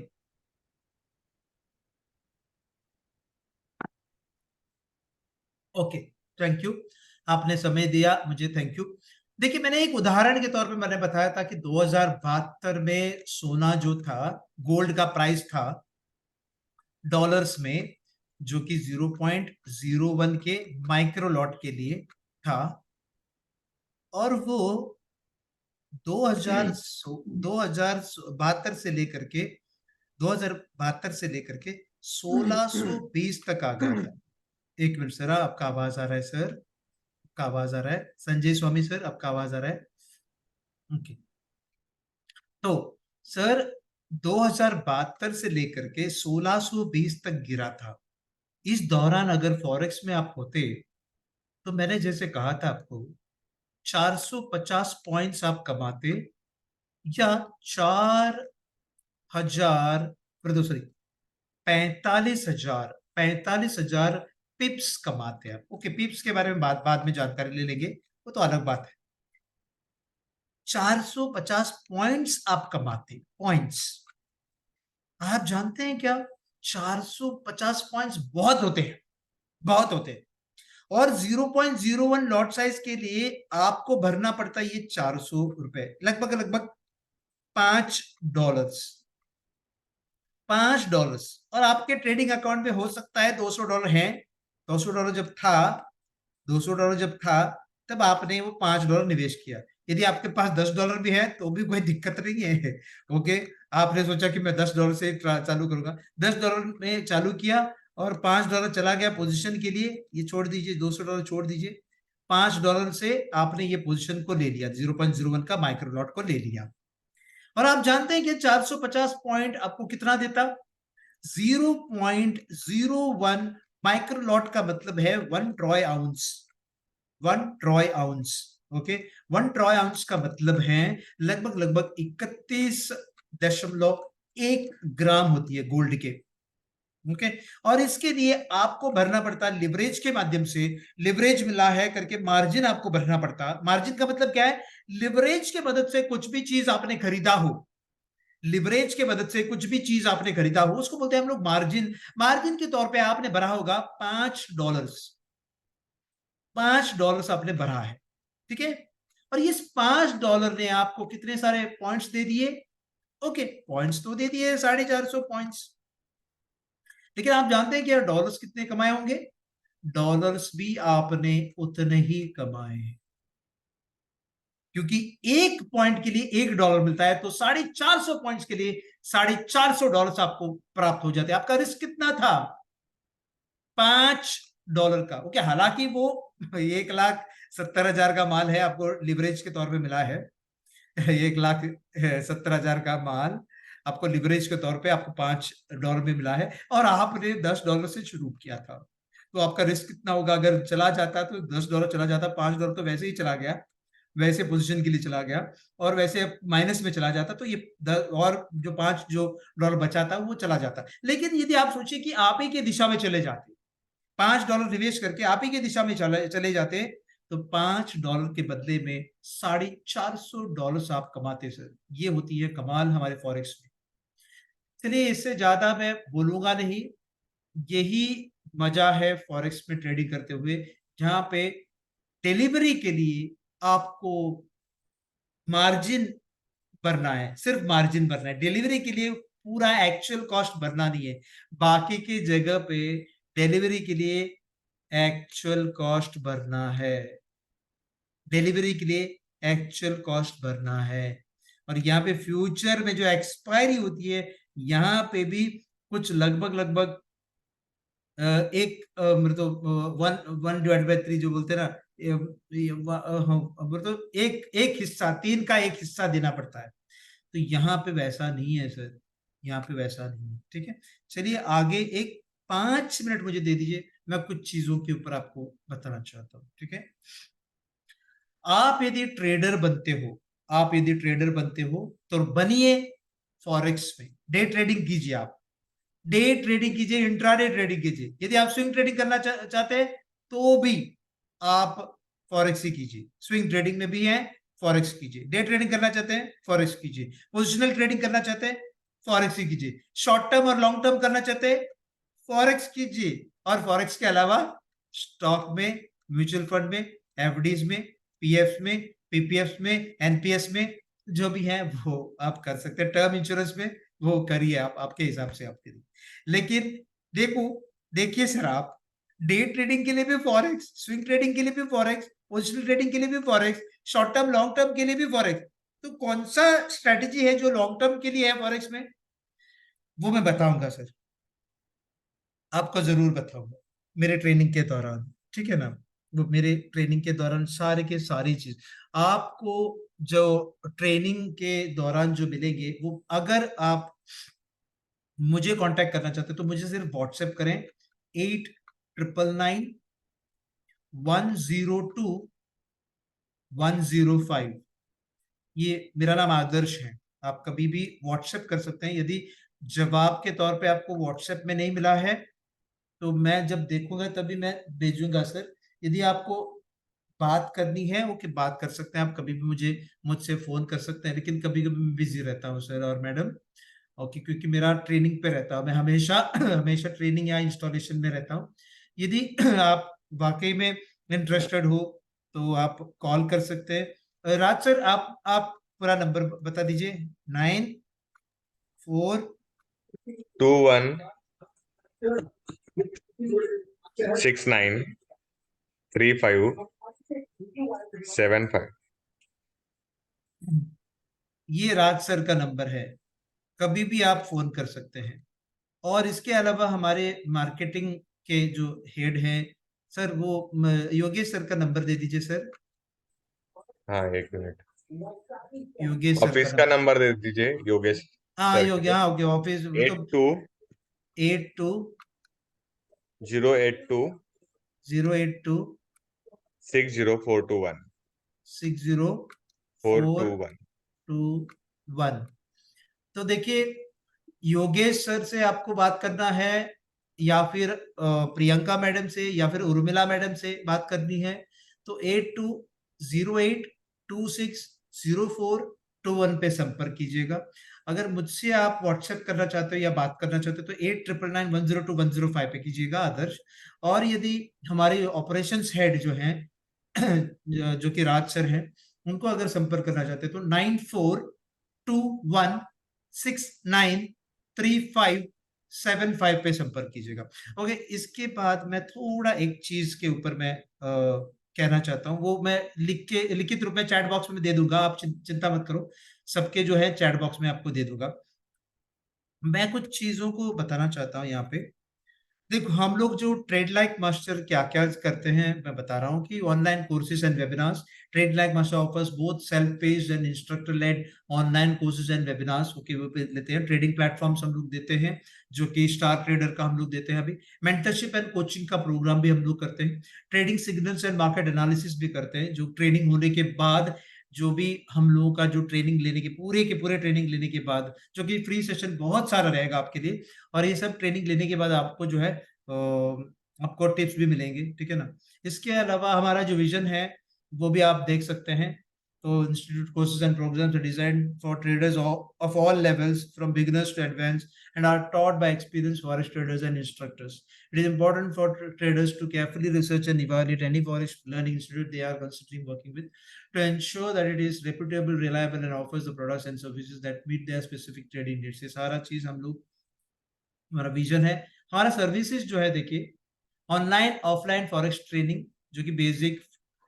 ओके, थैंक यू, आपने समय दिया मुझे, थैंक यू। देखिए, मैंने एक उदाहरण के तौर पे मैंने बताया था कि 2072 में सोना जो था, गोल्ड का प्राइस था डॉलर्स में, जो कि 0.01 के माइक्रो लॉट के लिए था, और वो 2072 से लेकर के 2072 से लेकर के 1620 तक आ गया था। एक मिनट सर, आपका आवाज आ रहा है सर, आपका आवाज आ रहा है, संजय स्वामी सर, आपका आवाज आ रहा है। ओके, तो सर 2072 से लेकर के 1620 तक गिरा था। इस दौरान अगर फॉरेक्स में आप होते, तो मैंने जैसे कहा था आपको, 450 पॉइंट्स आप कमाते, या 4000, सॉरी, 45,000 पिप्स कमाते आप। ओके, पिप्स के बारे में बाद में जानकारी ले लेंगे, वो तो अलग बात है। 450 पॉइंट्स आप कमाते, पॉइंट्स, आप जानते हैं क्या, 450 पॉइंट्स बहुत होते हैं, बहुत होते हैं। और 0.01 लॉट साइज के लिए आपको भरना पड़ता है ये 400 रुपए, लगभग लगभग $5, $5। और आपके ट्रेडिंग अकाउंट में हो सकता है $200 है। $200 जब था, $200 जब था, तब आपने वो $5 निवेश किया। यदि आपके पास $10 भी है तो भी कोई दिक्कत नहीं है। ओके, आपने सोचा कि मैं $10 से चालू करूंगा, $10 में चालू किया, और $5 चला गया पोजीशन के लिए, ये छोड़ दीजिए, $200 छोड़ दीजिए, $5 से आपने ये पोजीशन को ले लिया, 0.01 का माइक्रो लॉट को ले लिया। और आप जानते हैं कि 450 पॉइंट आपको कितना देता, 0.01 माइक्रो लॉट का मतलब है 1 Troy ounce, 1 Troy ounce. Okay, 1 Troy ounce का मतलब है लगभग लगभग 31.1 ग्राम होती है गोल्ड के। ओके, और इसके लिए आपको भरना पड़ता है लिवरेज के माध्यम से, लिवरेज मिला है करके मार्जिन आपको भरना पड़ता। मार्जिन का मतलब क्या है, लिवरेज के मदद से कुछ भी चीज आपने खरीदा हो, लिवरेज के मदद से कुछ भी चीज आपने खरीदा हो, उसको बोलते हैं हम लोग मार्जिन। मार्जिन के तौर पे आपने भरा होगा $5, $5 आपने भरा है, ठीक है। और ये $5 ने आपको कितने सारे पॉइंट्स दे दिए, ओके, पॉइंट्स तो दे दिए 450 पॉइंट्स। लेकिन आप जानते हैं कि यार डॉलर्स कितने कमाए होंगे, डॉलर्स भी आपने उतने ही कमाए हैं, क्योंकि एक पॉइंट के लिए $1 मिलता है, तो 450 पॉइंट्स के लिए $450 आपको प्राप्त हो जाते हैं। आपका रिस्क कितना था, $5 का। ओके, हालांकि वो 1,70,000 का माल है, आपको लिवरेज के तौर पे मिला है। 1,70,000 का माल आपको लिवरेज के तौर पे आपको $5 में मिला है, और आपने $10 से शुरू किया था। तो आपका रिस्क कितना होगा, अगर चला जाता तो $10 चला जाता, $5 तो वैसे ही चला गया, वैसे पोजीशन के लिए चला गया, और वैसे माइनस में चला जाता, तो ये और जो $5 बचा था वो चला जाता। लेकिन यदि आप सोचिए कि आप ही की दिशा में चले जाते, $5 निवेश करके आप ही की दिशा में चले जाते, तो $5 के बदले में $450 आप कमाते सर। ये होती है कमाल हमारे फॉरेक्स में। चलिए, इससे ज्यादा मैं बोलूंगा नहीं, यही मजा है फॉरेक्स में ट्रेडिंग करते हुए, जहां पे डिलीवरी के लिए आपको मार्जिन भरना है, सिर्फ मार्जिन भरना है, डिलीवरी के लिए पूरा एक्चुअल कॉस्ट भरना नहीं है। बाकी की जगह पे डिलीवरी के लिए एक्चुअल कॉस्ट भरना है, डिलीवरी के लिए एक्चुअल कॉस्ट भरना है। और यहाँ पे फ्यूचर में जो एक्सपायरी होती है, यहाँ पे भी कुछ लगभग लगभग एक मतलब 1/3 जो बोलते हैं ना, मतलब एक एक हिस्सा, 3 का एक हिस्सा देना पड़ता है। तो यहाँ पे वैसा नहीं है सर, यहाँ पे वैसा नहीं है, ठीक है। चलिए आगे, एक 5 मिनट मुझे दे दीजिए, मैं कुछ चीजों के ऊपर आपको बताना चाहता हूँ, ठीक है। आप यदि ट्रेडर बनते हो तो बनिए फॉरेक्स में, डे ट्रेडिंग कीजिए। आप डे ट्रेडिंग कीजिए, इंट्राडे ट्रेडिंग कीजिए। यदि आप स्विंग ट्रेडिंग करना चाहते हैं तो भी आप फॉरेक्स ही कीजिए। स्विंग ट्रेडिंग में भी है, फॉरेक्स कीजिए। डे ट्रेडिंग करना चाहते हैं, फॉरेक्स कीजिए। पोजिशनल ट्रेडिंग करना चाहते हैं, फॉरेक्स ही कीजिए। शॉर्ट टर्म और लॉन्ग टर्म करना चाहते हैं, फॉरेक्स कीजिए। और फॉरेक्स के अलावा स्टॉक में, म्यूचुअल फंड में, एफडीज में, पीएफ में, पीपीएफ में, एनपीएस में जो भी है वो आप कर सकते हैं। टर्म इंश्योरेंस में वो करिए आप, आपके हिसाब से आपके लिए। लेकिन देखो, देखिए सर, आप डे ट्रेडिंग के लिए भी फॉरेक्स, स्विंग ट्रेडिंग के लिए भी फॉरेक्स, पोजिशनल ट्रेडिंग के लिए भी forex, short term long term के लिए भी फॉरेक्स, तो कौन सा स्ट्रेटेजी है जो लॉन्ग टर्म के लिए है फॉरेक्स में, वो मैं बताऊंगा सर, आपको जरूर बताऊंगा मेरे ट्रेनिंग के दौरान, ठीक है ना। वो मेरे ट्रेनिंग के दौरान सारे के सारी चीज आपको जो ट्रेनिंग के दौरान जो मिलेंगे, वो अगर आप मुझे कांटेक्ट करना चाहते हैं तो मुझे सिर्फ व्हाट्सएप करें 8999102105। ये मेरा नाम आदर्श है। आप कभी भी व्हाट्सएप कर सकते हैं। यदि जवाब के तौर पे आपको व्हाट्सएप में नहीं मिला है तो मैं जब देखूंगा तभी मैं भेजूंगा सर। यदि आपको बात करनी है, ओके, बात कर सकते हैं आप, कभी भी मुझसे फोन कर सकते हैं। लेकिन कभी कभी मैं बिजी रहता हूँ सर और मैडम, ओके, क्योंकि मेरा ट्रेनिंग पे रहता हूँ मैं हमेशा हमेशा ट्रेनिंग या इंस्टॉलेशन में रहता हूँ। यदि आप वाकई में इंटरेस्टेड हो तो आप कॉल कर सकते हैं। राज सर, आप पूरा नंबर बता दीजिए। 94 21 69 35 75। ये राज सर का नंबर है, कभी भी आप फोन कर सकते हैं। और इसके अलावा हमारे मार्केटिंग के जो हेड हैं सर, वो योगेश सर का नंबर दे दीजिए सर। हाँ, एक मिनट। योगेश सर का ऑफिस का नंबर। नंबर दे दीजिए योगेश हाँ सर के योगी, लिए। हाँ ओके, ऑफिस वो तो 82 82 082 082 60421 421। 60421। तो देखिए, योगेश सर से आपको बात करना है, या फिर प्रियंका मैडम से, या फिर उर्मिला मैडम से बात करनी है, तो 8208260421 पे संपर्क कीजिएगा। अगर मुझसे आप व्हाट्सएप करना चाहते हो या बात करना चाहते हो तो 8999102105 पे कीजिएगा आदर्श। और यदि हमारे ऑपरेशंस हेड जो हैं जो कि राज सर हैं, उनको अगर संपर्क करना चाहते हैं तो 9421693575 पे संपर्क कीजिएगा। ओके, इसके बाद मैं थोड़ा एक चीज के ऊपर मैं कहना चाहता हूँ, वो मैं लिख के लिखित रूप में चैट बॉक्स में दे दूंगा। आप चिंता मत करो, सबके जो है चैट बॉक्स में आपको दे दूंगा। मैं कुछ चीजों को बताना चाहता हूँ यहाँ पे। देखो, हम लोग जो ट्रेड लाइक मास्टर क्या क्या करते हैं मैं बता रहा हूँ कि online courses and webinars. Trade like master offers both self paced and instructor led online courses and webinars. Okay, वो पे लेते हैं। ट्रेडिंग प्लेटफॉर्म्स हम लोग देते हैं, जो कि स्टार ट्रेडर का हम लोग देते हैं अभी। मेंटरशिप एंड कोचिंग का प्रोग्राम भी हम लोग करते हैं। Trading signals and market analysis भी करते हैं, जो ट्रेनिंग होने के बाद, जो भी हम लोगों का जो ट्रेनिंग लेने के पूरे ट्रेनिंग लेने के बाद, जो कि फ्री सेशन बहुत सारा रहेगा आपके लिए। और ये सब ट्रेनिंग लेने के बाद आपको जो है आपको टिप्स भी मिलेंगे, ठीक है ना। इसके अलावा हमारा जो विजन है वो भी आप देख सकते हैं। तो institute courses and programmes are designed for traders of all levels from beginners to advance and are taught by experienced forex traders and instructors. It is important for traders to carefully research and evaluate any forex learning institute they are considering working with, to ensure that it is reputable, reliable and offers the products and services that meet their specific trading needs। ये सारा चीज हम लोग, हमारा vision है। हमारा services जो है, देखिए, ऑनलाइन ऑफलाइन फॉरेक्स ट्रेनिंग, जो कि बेसिक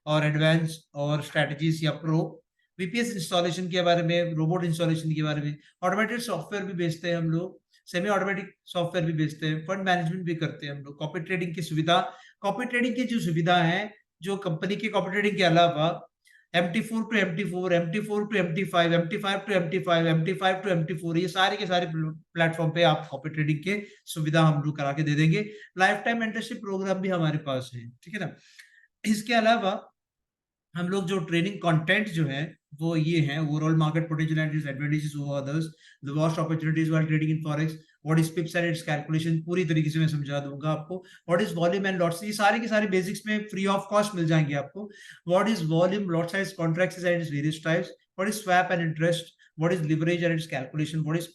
और एडवांस और स्ट्रेटजीज या प्रो, वीपीएस इंस्टॉलेशन के बारे में, रोबोट इंस्टॉलेशन के बारे में, ऑटोमेटेड सॉफ्टवेयर भी बेचते हैं हम लोग, सेमी ऑटोमेटिक सॉफ्टवेयर भी बेचते हैं, फंड मैनेजमेंट भी करते हैं हम लोग, कॉपी ट्रेडिंग की सुविधा। कॉपी ट्रेडिंग की जो सुविधा है, जो कंपनी की कॉपी ट्रेडिंग के अलावा MT4 to MT4, MT4 to MT5, MT5 to MT5, MT5 to MT4, ये सारे के सारे प्लेटफॉर्म पे आप कॉपी ट्रेडिंग के सुविधा हम लोग करा के दे देंगे। लाइफ टाइम मेंटरशिप प्रोग्राम भी हमारे पास है, ठीक है ना। इसके अलावा हम लोग जो ट्रेनिंग कंटेंट जो है वो ये है: overall market potential and advantages over others, the vast opportunities while trading in forex, what is पिप्स and it's calculation, पूरी तरीके से मैं समझा दूंगा आपको। What is volume and lot, ये सारे के सारे बेसिक्स में फ्री ऑफ कॉस्ट मिल जाएंगे आपको। What is volume, lot size, contracts and its various types, what is swap and interest, what is leverage and its calculation, what is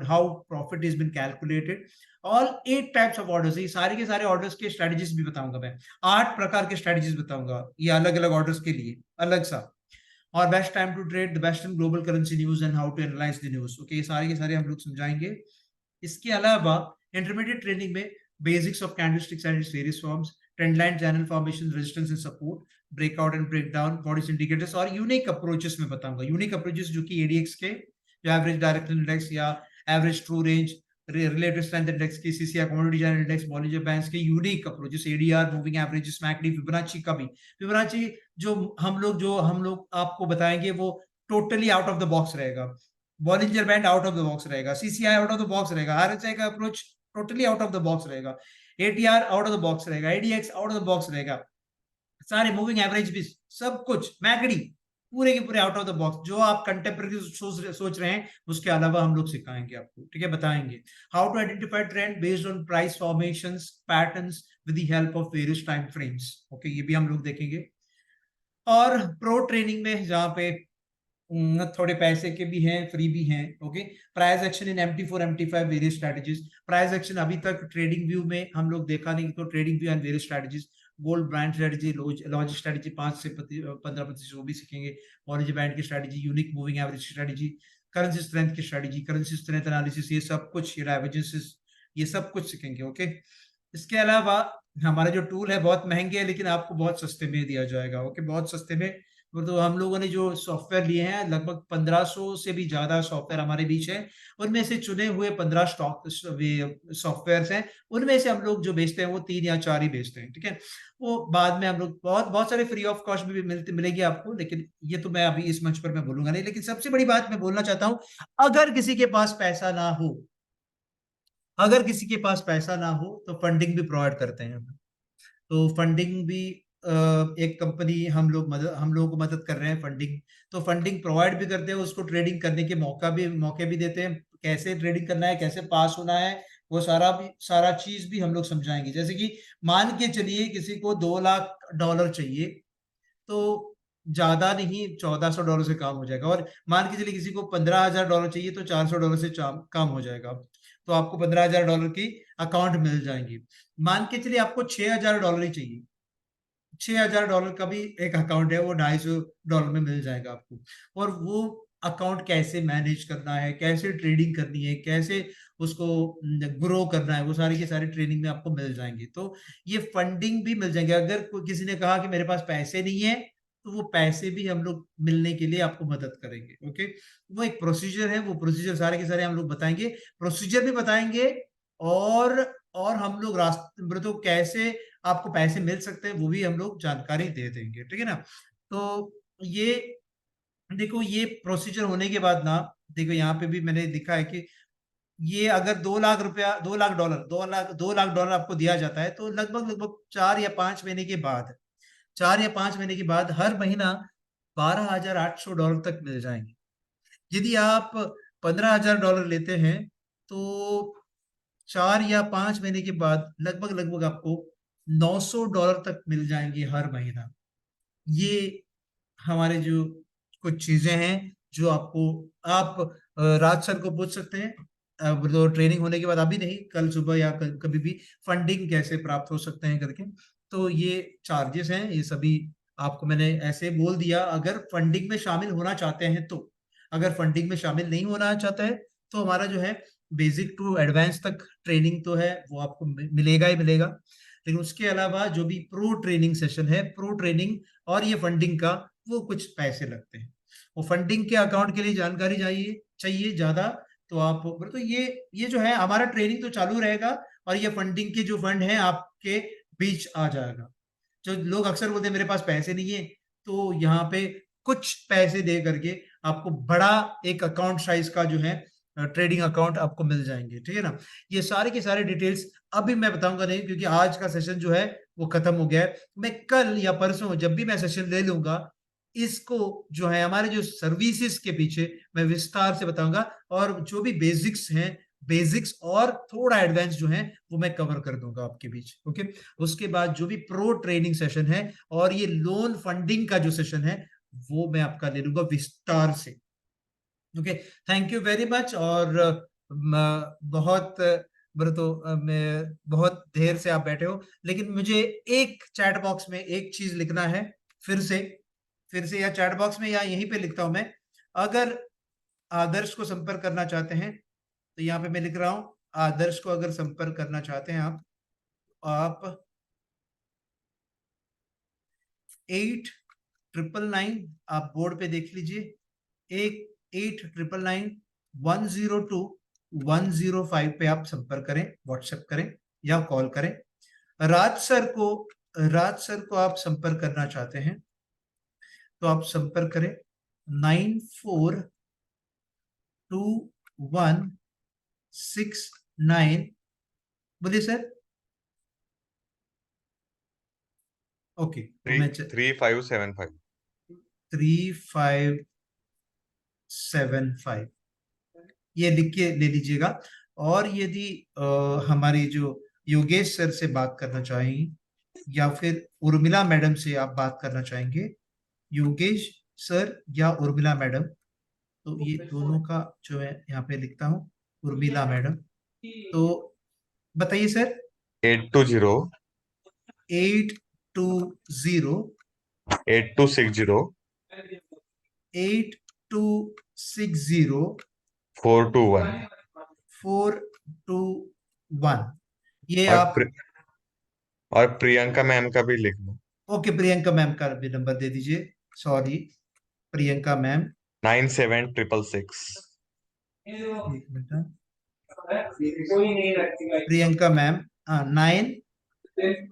how profit has been calculated, all 8 types of orders. ये सारे के सारे orders के strategies भी बताऊंगा मैं, 8 प्रकार के स्ट्रेटजीज बताऊंगा ये अलग अलग ऑर्डर्स के लिए अलग सा। और best time to trade, the best in global currency news and how to analyse the news. Okay, ये सारे के सारे हम लोग समझाएंगे। इसके अलावा इंटरमीडिएट ट्रेनिंग में basics of candlesticks and its various forms, trend line, channel formation, resistance and support, breakout and breakdown, what is indicators, और यूनिक अप्रोचेस में बताऊंगा। यूनिक अप्रोचेस जो कि एडीएक्स के, जो एवरेज डायरेक्शन इंडेक्स या average true range, relative strength index की, CCI commodity channel index, Bollinger bands के unique approaches, ADR, moving averages, MACD, Fibonacci का भी। फिबोनाची जो हम लोग आपको बताएंगे वो totally out of the box रहेगा। Bollinger band out of the box रहेगा, CCI out of the box रहेगा, आरएसआई का approach totally out of the box रहेगा, ATR out of the box रहेगा, ADX out of the box रहेगा, सारे moving average भी, सब कुछ, मैकडी पूरे के पूरे आउट ऑफ द बॉक्स। जो आप कंटेम्पररी सोच रहे हैं उसके अलावा हम लोग सिखाएंगे आपको, ठीक है, बताएंगे। How to identify trend based on price formations, patterns with the help of various time frames. Okay, ये भी हम लोग देखेंगे। और प्रो ट्रेनिंग में जहाँ पे थोड़े पैसे के भी हैं, फ्री भी हैं। Okay, price action in MT4 MT5 various strategies. Price action अभी तक ट्रेडिंग व्यू में हम लोग देखा नहीं, तो trading view and various strategies, gold brand strategy, logic strategy 5 से 15% वो भी सीखेंगे, बॉलिंजर बैंड की strategy, unique moving average strategy, currency strength की स्ट्रेटजी, करेंसी स्ट्रेंथ एनालिसिस, ये सब कुछ, ये डाइवर्जेंसेस, ये सब कुछ सीखेंगे। ओके, इसके अलावा हमारा जो टूल है बहुत महंगे है लेकिन आपको बहुत सस्ते में दिया जाएगा। ओके, बहुत सस्ते में। तो हम लोगों ने जो सॉफ्टवेयर लिए हैं, लगभग 1500 से भी ज्यादा सॉफ्टवेयर हमारे बीच है। उनमें से चुने हुए 15 स्टॉक सॉफ्टवेयर हैं, उनमें से हम लोग जो बेचते हैं वो 3 या 4 ही बेचते हैं, ठीक है। वो बाद में हम लोग बहुत बहुत सारे फ्री ऑफ कॉस्ट भी मिलेगी आपको, लेकिन ये तो मैं अभी इस मंच पर मैं बोलूंगा नहीं। लेकिन सबसे बड़ी बात मैं बोलना चाहता हूँ, अगर किसी के पास पैसा ना हो, अगर किसी के पास पैसा ना हो तो फंडिंग भी प्रोवाइड करते हैं हम। तो फंडिंग भी एक कंपनी हम लोगों को मदद कर रहे हैं फंडिंग, तो फंडिंग प्रोवाइड भी करते हैं, उसको ट्रेडिंग करने के मौके भी देते हैं, कैसे ट्रेडिंग करना है, कैसे पास होना है, वो सारा चीज भी हम लोग समझाएंगे। जैसे कि मान के चलिए किसी को $2 लाख चाहिए, तो ज्यादा नहीं, $1400 से काम हो जाएगा। और मान के चलिए किसी को $15,000 चाहिए, तो $400 से काम हो जाएगा, तो आपको $15,000 की अकाउंट मिल जाएंगी। मान के चलिए आपको $6,000 ही चाहिए, $6,000 का भी एक अकाउंट है, वो $250 में मिल जाएगा आपको। और वो अकाउंट कैसे मैनेज करना है, कैसे ट्रेडिंग करनी है, कैसे उसको ग्रो करना है, वो सारी की सारी ट्रेनिंग में आपको मिल जाएंगे। तो ये फंडिंग भी मिल जाएंगे। अगर किसी ने कहा कि मेरे पास पैसे नहीं है, तो वो पैसे भी हम लोग मिलने के लिए आपको मदद करेंगे। ओके, वो एक प्रोसीजर है, वो प्रोसीजर सारे के सारे हम लोग बताएंगे, प्रोसीजर भी बताएंगे। और हम लोग रास्ते तो कैसे आपको पैसे मिल सकते हैं वो भी हम लोग जानकारी दे देंगे, ठीक है ना। तो ये देखो, ये प्रोसीजर होने के बाद ना, देखो यहाँ पे भी मैंने लिखा है कि ये अगर 2 लाख रुपया, $2 लाख आपको दिया जाता है, तो लगभग लगभग 4 या 5 महीने के बाद, 4 या 5 महीने के बाद हर महीना $12,800 तक मिल जाएंगे। यदि आप $15,000 लेते हैं, तो 4 या 5 महीने के बाद लगभग लगभग आपको $900 तक मिल जाएंगे हर महीना। ये हमारे जो कुछ चीजें हैं जो आपको, आप राज सर को पूछ सकते हैं, अब तो ट्रेनिंग होने के बाद, अभी नहीं, कल सुबह या कभी भी, फंडिंग कैसे प्राप्त हो सकते हैं करके। तो ये चार्जेस हैं, ये सभी आपको मैंने ऐसे बोल दिया। अगर फंडिंग में शामिल होना चाहते हैं तो, अगर फंडिंग में शामिल नहीं होना चाहता है, तो हमारा जो है बेसिक टू एडवांस तक ट्रेनिंग तो है, वो आपको मिलेगा ही मिलेगा। लेकिन उसके अलावा जो भी प्रो ट्रेनिंग सेशन है, प्रो ट्रेनिंग और ये फंडिंग का, वो कुछ पैसे लगते हैं। वो फंडिंग के अकाउंट के लिए जानकारी चाहिए ज्यादा, तो आप, तो ये जो है हमारा ट्रेनिंग तो चालू रहेगा, और ये फंडिंग के जो फंड है आपके बीच आ जाएगा। जो लोग अक्सर बोलते हैं मेरे पास पैसे नहीं है, तो यहाँ पे कुछ पैसे दे करके आपको बड़ा एक अकाउंट साइज का जो है ट्रेडिंग अकाउंट आपको मिल जाएंगे, ठीक है ना। ये सारे के सारे डिटेल्स अभी मैं बताऊंगा नहीं, क्योंकि आज का सेशन जो है वो खत्म हो गया है। मैं कल या परसों जब भी मैं सेशन ले लूंगा, इसको जो है हमारे जो सर्विसेज के पीछे मैं विस्तार से बताऊंगा, और जो भी बेसिक्स हैं, बेसिक्स और थोड़ा एडवांस जो है वो मैं कवर कर दूंगा आपके बीच। ओके, उसके बाद जो भी प्रो ट्रेनिंग सेशन है और ये लोन फंडिंग का जो सेशन है वो मैं आपका ले लूंगा विस्तार से। Okay, thank you very much. और बहुत मैं बहुत देर से आप बैठे हो, लेकिन मुझे एक चैट बॉक्स में एक चीज लिखना है फिर से या चैट बॉक्स में या यहीं पे लिखता हूं मैं। अगर आदर्श को संपर्क करना चाहते हैं तो यहाँ पे मैं लिख रहा हूं, आदर्श को अगर संपर्क करना चाहते हैं आप 899, आप बोर्ड पे देख लीजिए, 8999102 पे आप संपर्क करें, व्हाट्सएप करें या कॉल करें। राज सर को आप संपर्क करना चाहते हैं तो आप संपर्क करें 942169। बोलिए सर। ओके, मैं 3575। 3575 ये लिख के ले लीजिएगा। और यदि हमारी जो योगेश सर से बात करना चाहेंगे या फिर उर्मिला मैडम से आप बात करना चाहेंगे, योगेश सर या उर्मिला मैडम, तो ये दोनों का जो है यहाँ पे लिखता हूँ, उर्मिला मैडम। तो बताइए सर। 820 820 8260 8260 421। 421 ये और आप। और प्रियंका मैम का भी लिख लो। ओके, प्रियंका मैम का भी नंबर दे दीजिए। Sorry, Priyanka ma'am 97666। एक मिनट। प्रियंका मैम 9 7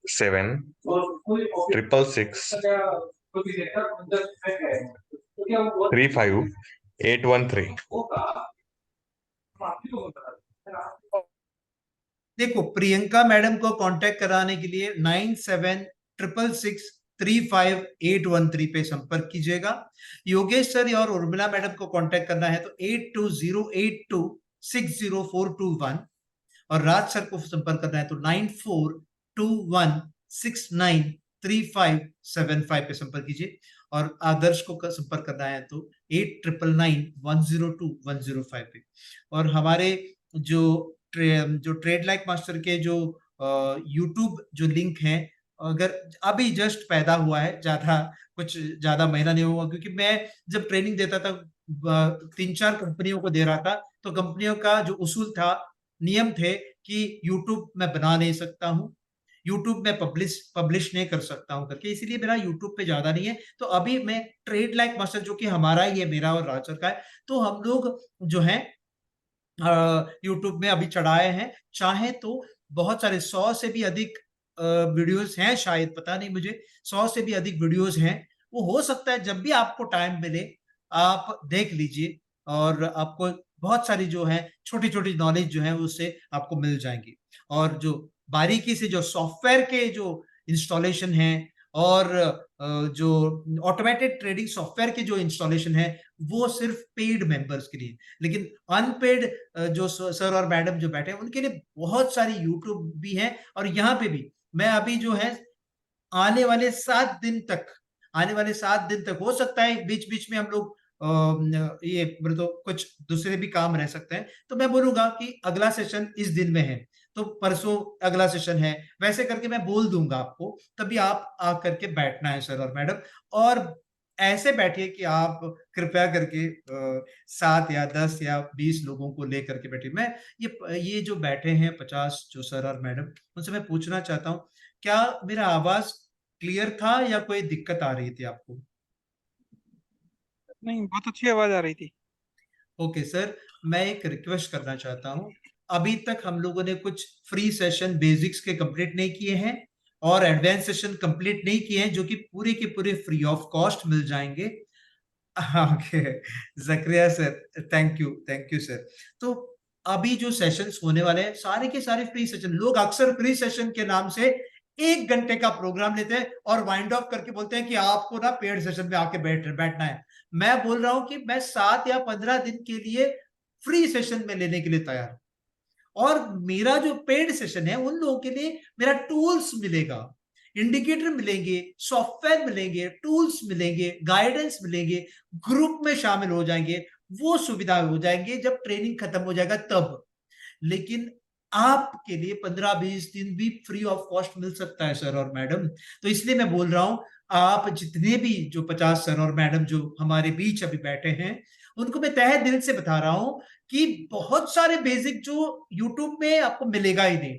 666 35813। देखो, प्रियंका मैडम को कांटेक्ट कराने के लिए 9766635813 पे संपर्क कीजिएगा। योगेश सर और उर्मिला मैडम को कांटेक्ट करना है तो 8208260421, और राज सर को संपर्क करना है तो 9421693575 पे संपर्क कीजिए। और आदर्श को संपर्क करना है तो 8991021005 पे। और हमारे जो ट्रेड लाइक मास्टर के जो यूट्यूब जो लिंक है, अगर अभी जस्ट पैदा हुआ है, कुछ ज्यादा महीना नहीं हुआ, क्योंकि मैं जब ट्रेनिंग देता था 3-4 कंपनियों को दे रहा था, तो कंपनियों का जो उसूल था, नियम थे कि यूट्यूब मैं बना नहीं सकता हूँ, यूट्यूब में पब्लिश नहीं कर सकता हूँ करके, इसीलिए मेरा यूट्यूब पे ज्यादा नहीं है। तो अभी मैं ट्रेड लाइक मास्टर, जो कि हमारा ही है, मेरा और राजर का है, तो हम लोग जो है यूट्यूब में अभी चढ़ाए हैं। चाहे तो बहुत सारे 100 से भी अधिक वीडियोस हैं, शायद, पता नहीं मुझे, 100 से भी अधिक वीडियोस हैं। वो हो सकता है जब भी आपको टाइम मिले आप देख लीजिए, और आपको बहुत सारी जो है छोटी छोटी नॉलेज जो है उससे आपको मिल जाएंगी। और जो बारीकी से जो सॉफ्टवेयर के जो इंस्टॉलेशन है, और जो ऑटोमेटेड ट्रेडिंग सॉफ्टवेयर के जो इंस्टॉलेशन है, वो सिर्फ पेड मेंबर्स के लिए। लेकिन अनपेड जो सर और मैडम जो बैठे हैं उनके लिए बहुत सारी यूट्यूब भी है। और यहाँ पे भी मैं अभी जो है आने वाले 7 दिन तक हो सकता है बीच बीच में हम लोग ये तो कुछ दूसरे भी काम रह सकते हैं, तो मैं बोलूंगा कि अगला सेशन इस दिन में है तो परसों अगला सेशन है, वैसे करके मैं बोल दूंगा आपको, तभी आप आ करके बैठना है सर और मैडम। और ऐसे बैठिए कि आप कृपया करके 7 या 10 या 20 लोगों को लेकर के बैठिए। मैं ये जो बैठे हैं 50 जो सर और मैडम, उनसे मैं पूछना चाहता हूँ, क्या मेरा आवाज क्लियर था या कोई दिक्कत आ रही थी आपको? नहीं, बहुत अच्छी आवाज आ रही थी। ओके सर, मैं एक रिक्वेस्ट करना चाहता हूँ। अभी तक हम लोगों ने कुछ फ्री सेशन बेसिक्स के कंप्लीट नहीं किए हैं और एडवांस सेशन कंप्लीट नहीं किए हैं, जो कि पूरे के पूरे फ्री ऑफ कॉस्ट मिल जाएंगे। Okay Zakaria sir, thank you sir. तो अभी जो सेशंस होने वाले हैं सारे के सारे फ्री सेशन, लोग अक्सर फ्री सेशन के नाम से 1 घंटे का प्रोग्राम लेते हैं और वाइंड ऑफ करके बोलते हैं कि आपको ना पेड सेशन में आके बैठना है। मैं बोल रहा हूं कि मैं 7 या 15 दिन के लिए फ्री सेशन में लेने के लिए तैयार हूं। और मेरा जो पेड सेशन है उन लोगों के लिए मेरा टूल्स मिलेगा, इंडिकेटर मिलेंगे, सॉफ्टवेयर मिलेंगे, टूल्स मिलेंगे, गाइडेंस मिलेंगे, ग्रुप में शामिल हो जाएंगे, वो सुविधा हो जाएंगे जब ट्रेनिंग खत्म हो जाएगा तब। लेकिन आपके लिए 15-20 दिन भी फ्री ऑफ कॉस्ट मिल सकता है सर और मैडम। तो इसलिए मैं बोल रहा हूं, आप जितने भी जो 50 सर और मैडम जो हमारे बीच अभी बैठे हैं, उनको मैं तहे दिल से बता रहा हूं कि बहुत सारे बेसिक जो यूट्यूब में आपको मिलेगा ही नहीं,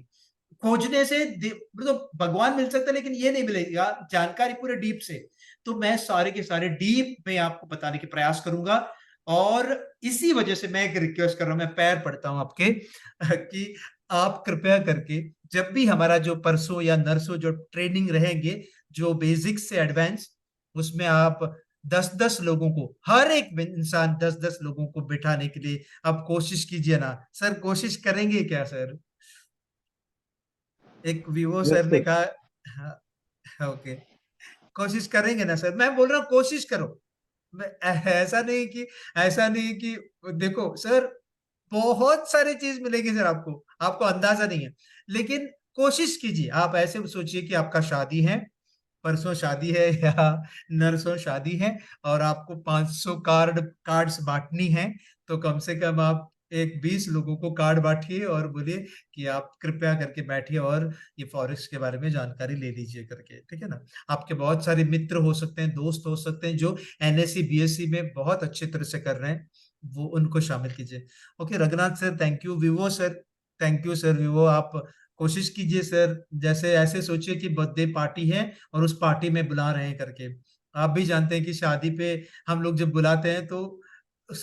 खोजने से मतलब भगवान मिल सकता है लेकिन ये नहीं मिलेगा जानकारी पूरे डीप से। तो मैं सारे के सारे डीप में आपको बताने के प्रयास करूंगा। और इसी वजह से मैं एक रिक्वेस्ट कर रहा हूं, मैं पैर पड़ता हूं आपके कि आप कृपया करके जब भी हमारा जो परसों या नरसों जो ट्रेनिंग रहेंगे, जो बेसिक से एडवांस, उसमें आप 10-10 लोगों को, हर एक इंसान 10-10 लोगों को बिठाने के लिए आप कोशिश कीजिए ना सर। कोशिश करेंगे क्या सर? एक विवो यस सर ने सर। कहा। हाँ, ओके, कोशिश करेंगे ना सर? मैं बोल रहा हूँ कोशिश करो। ऐसा नहीं कि, ऐसा नहीं कि, देखो सर, बहुत सारी चीज मिलेगी सर आपको, आपको अंदाजा नहीं है। लेकिन कोशिश कीजिए। आप ऐसे सोचिए कि आपका शादी है, परसों शादी है या नरसों शादी है, और आपको 500 कार्ड्स बांटनी है। तो कम से कम आप एक 20 लोगों को कार्ड बांटिए और बोलिए कि आप कृपया करके बैठिए और ये फॉरेक्स के बारे में जानकारी ले लीजिए करके, ठीक है ना? आपके बहुत सारे मित्र हो सकते हैं, दोस्त हो सकते हैं जो एनएससी बीएससी में बहुत अच्छे तरह से कर रहे हैं, वो उनको शामिल कीजिए। Okay Raghunath sir, thank you. Vivo sir, thank you sir. Vivo आप कोशिश कीजिए सर, जैसे ऐसे सोचिए कि बर्थडे पार्टी है और उस पार्टी में बुला रहे हैं करके। आप भी जानते हैं कि शादी पे हम लोग जब बुलाते हैं तो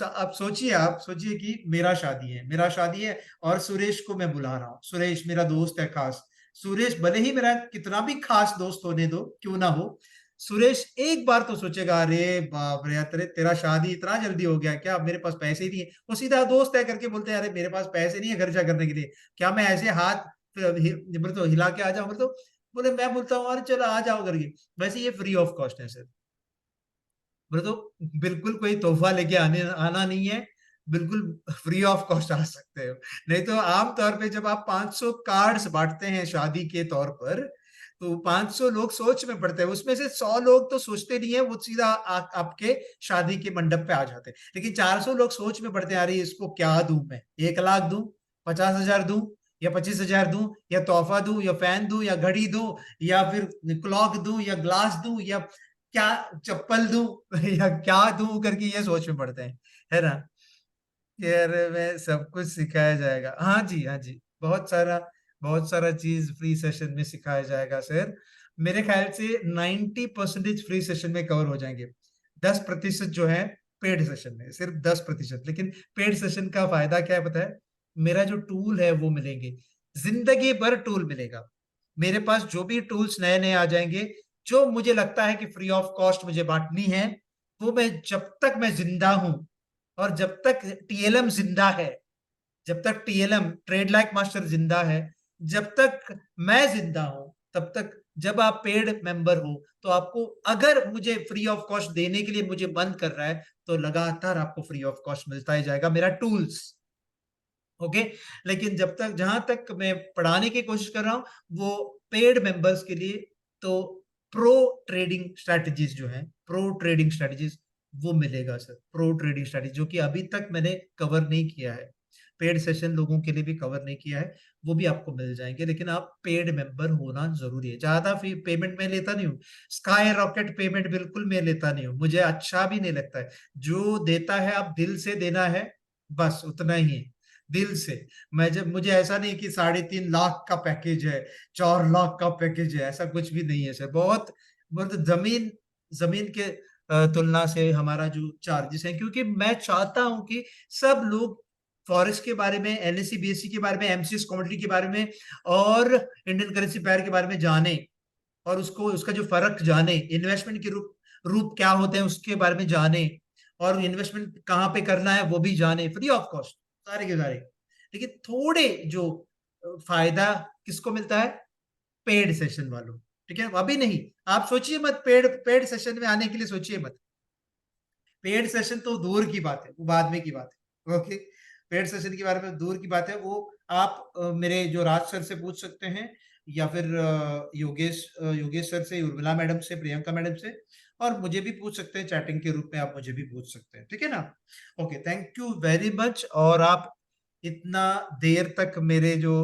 आप सोचिए कि मेरा शादी है, मेरा शादी है और सुरेश को मैं बुला रहा हूँ। सुरेश मेरा दोस्त है खास। सुरेश भले ही मेरा कितना भी खास दोस्त होने दो, क्यों ना हो, सुरेश एक बार तो सोचेगा, अरे बाप रे, तेरा शादी इतना जल्दी हो गया क्या? अब मेरे पास पैसे ही नहीं है। वो सीधा दोस्त है करके बोलते हैं, अरे मेरे पास पैसे नहीं है खर्चा करने के लिए, क्या मैं ऐसे हाथ बोले तो हिला के आ जाऊं? बोले तो, बोले मैं बोलता हूँ अरे चलो आ जाओ करके। वैसे ये फ्री ऑफ कॉस्ट है सर। बोले तो बिल्कुल कोई तोहफा लेके आने आना नहीं है, बिल्कुल फ्री ऑफ कॉस्ट आ सकते हो। नहीं तो आम तौर पे जब आप 500 कार्ड्स बांटते हैं शादी के तौर पर, तो 500 लोग सोच में पड़ते हैं, उसमें से 100 लोग तो सोचते नहीं है, वो सीधा आपके शादी के मंडप पे आ जाते हैं। लेकिन 400 लोग सोच में पड़ते हैं, अरे इसको क्या दूं मैं? 1 लाख दूं, 50,000 दूं, या 25,000 दूं, या तोहफा दूं, या फैन दूं, या घड़ी दूं, या फिर क्लॉक दूं, या ग्लास दूं, या क्या चप्पल दूं या क्या दूं करके ये सोच में पड़ते हैं, है ना? यार में सब कुछ सिखाया जाएगा। हाँ जी, हाँ जी, बहुत सारा चीज फ्री सेशन में सिखाया जाएगा सर। मेरे ख्याल से 90% फ्री सेशन में कवर हो जाएंगे। 10% जो है पेड सेशन में, सिर्फ 10%। लेकिन पेड सेशन का फायदा क्या है पता है? मेरा जो टूल है वो मिलेंगे, जिंदगी भर टूल मिलेगा। मेरे पास जो भी टूल्स नए नए आ जाएंगे, जो मुझे लगता है कि फ्री ऑफ कॉस्ट मुझे बांटनी है, वो मैं जब तक मैं जिंदा हूं और जब तक टीएलएम जिंदा है, जब तक टीएलएम ट्रेड लाइक मास्टर जिंदा है, जब तक मैं जिंदा हूं, तब तक, जब आप पेड मेंबर हो तो आपको, अगर मुझे फ्री ऑफ कॉस्ट देने के लिए मुझे बंद कर रहा है, तो लगातार आपको फ्री ऑफ कॉस्ट मिलता ही जाएगा मेरा टूल्स। ओके। लेकिन जब तक, जहां तक मैं पढ़ाने की कोशिश कर रहा हूं, वो पेड मेंबर्स के लिए, तो प्रो ट्रेडिंग स्ट्रेटजीज जो है, प्रो ट्रेडिंग स्ट्रेटजीज, वो मिलेगा सर। प्रो ट्रेडिंग स्ट्रेटजी जो कि अभी तक मैंने कवर नहीं किया है, पेड सेशन लोगों के लिए भी कवर नहीं किया है, वो भी आपको मिल जाएंगे। लेकिन आप पेड मेंबर होना जरूरी है। ज्यादा फी पेमेंट मैं लेता नहीं हूँ, स्काई रॉकेट पेमेंट बिल्कुल मैं लेता नहीं हूँ, मुझे अच्छा भी नहीं लगता है। जो देता है आप दिल से देना है, बस उतना ही है, दिल से। मैं जब, मुझे ऐसा नहीं कि 3.5 लाख का पैकेज है, 4 लाख का पैकेज है, ऐसा कुछ भी नहीं है सर। बहुत बहुत जमीन जमीन के तुलना से हमारा जो चार्जेस है, क्योंकि मैं चाहता हूं कि सब लोग फॉरेक्स के बारे में, एनएससी बीएससी के बारे में, एमसीएक्स कमोडिटी के बारे में और इंडियन करेंसी पेयर के बारे में जाने, और उसको, उसका जो फर्क जाने, इन्वेस्टमेंट के रूप रूप क्या होते हैं उसके बारे में जाने, और इन्वेस्टमेंट कहाँ पे करना है वो भी जाने, फ्री ऑफ कॉस्ट सारे के सारे। लेकिन थोड़े जो फायदा किसको मिलता है? पेड सेशन वालों, ठीक है। अभी नहीं, आप सोचिए मत, पेड सेशन में आने के लिए सोचिए मत। पेड सेशन तो दूर की बात है, वो बाद में की बात है। ओके, पेड सेशन के बारे में दूर की बात है, वो आप मेरे जो राज सर से पूछ सकते हैं, या फिर योगेश सर से, उर्मिला मैडम से, प्रियंका मैडम से, और मुझे भी पूछ सकते हैं चैटिंग के रूप में, आप मुझे भी पूछ सकते हैं, ठीक है ना। Okay, thank you very much. और आप इतना देर तक मेरे जो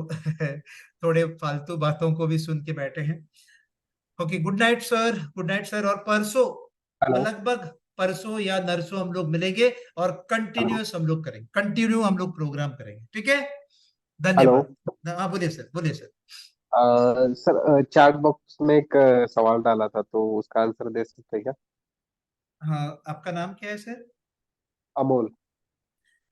थोड़े फालतू बातों को भी सुन के बैठे हैं। Okay, good night sir, good night sir. और परसों हेलो लगभग परसों या नरसों हम लोग मिलेंगे और हेलो कंटिन्यूअस हम लोग करेंगे, कंटिन्यू हम लोग प्रोग्राम करेंगे, ठीक है। हेलो धन्यवाद। हाँ बोलिए सर, बोलिए सर। सर, चैट बॉक्स में एक सवाल डाला था तो उसका आंसर दे सकते हैं क्या? हाँ, आपका नाम क्या है सर? अमोल।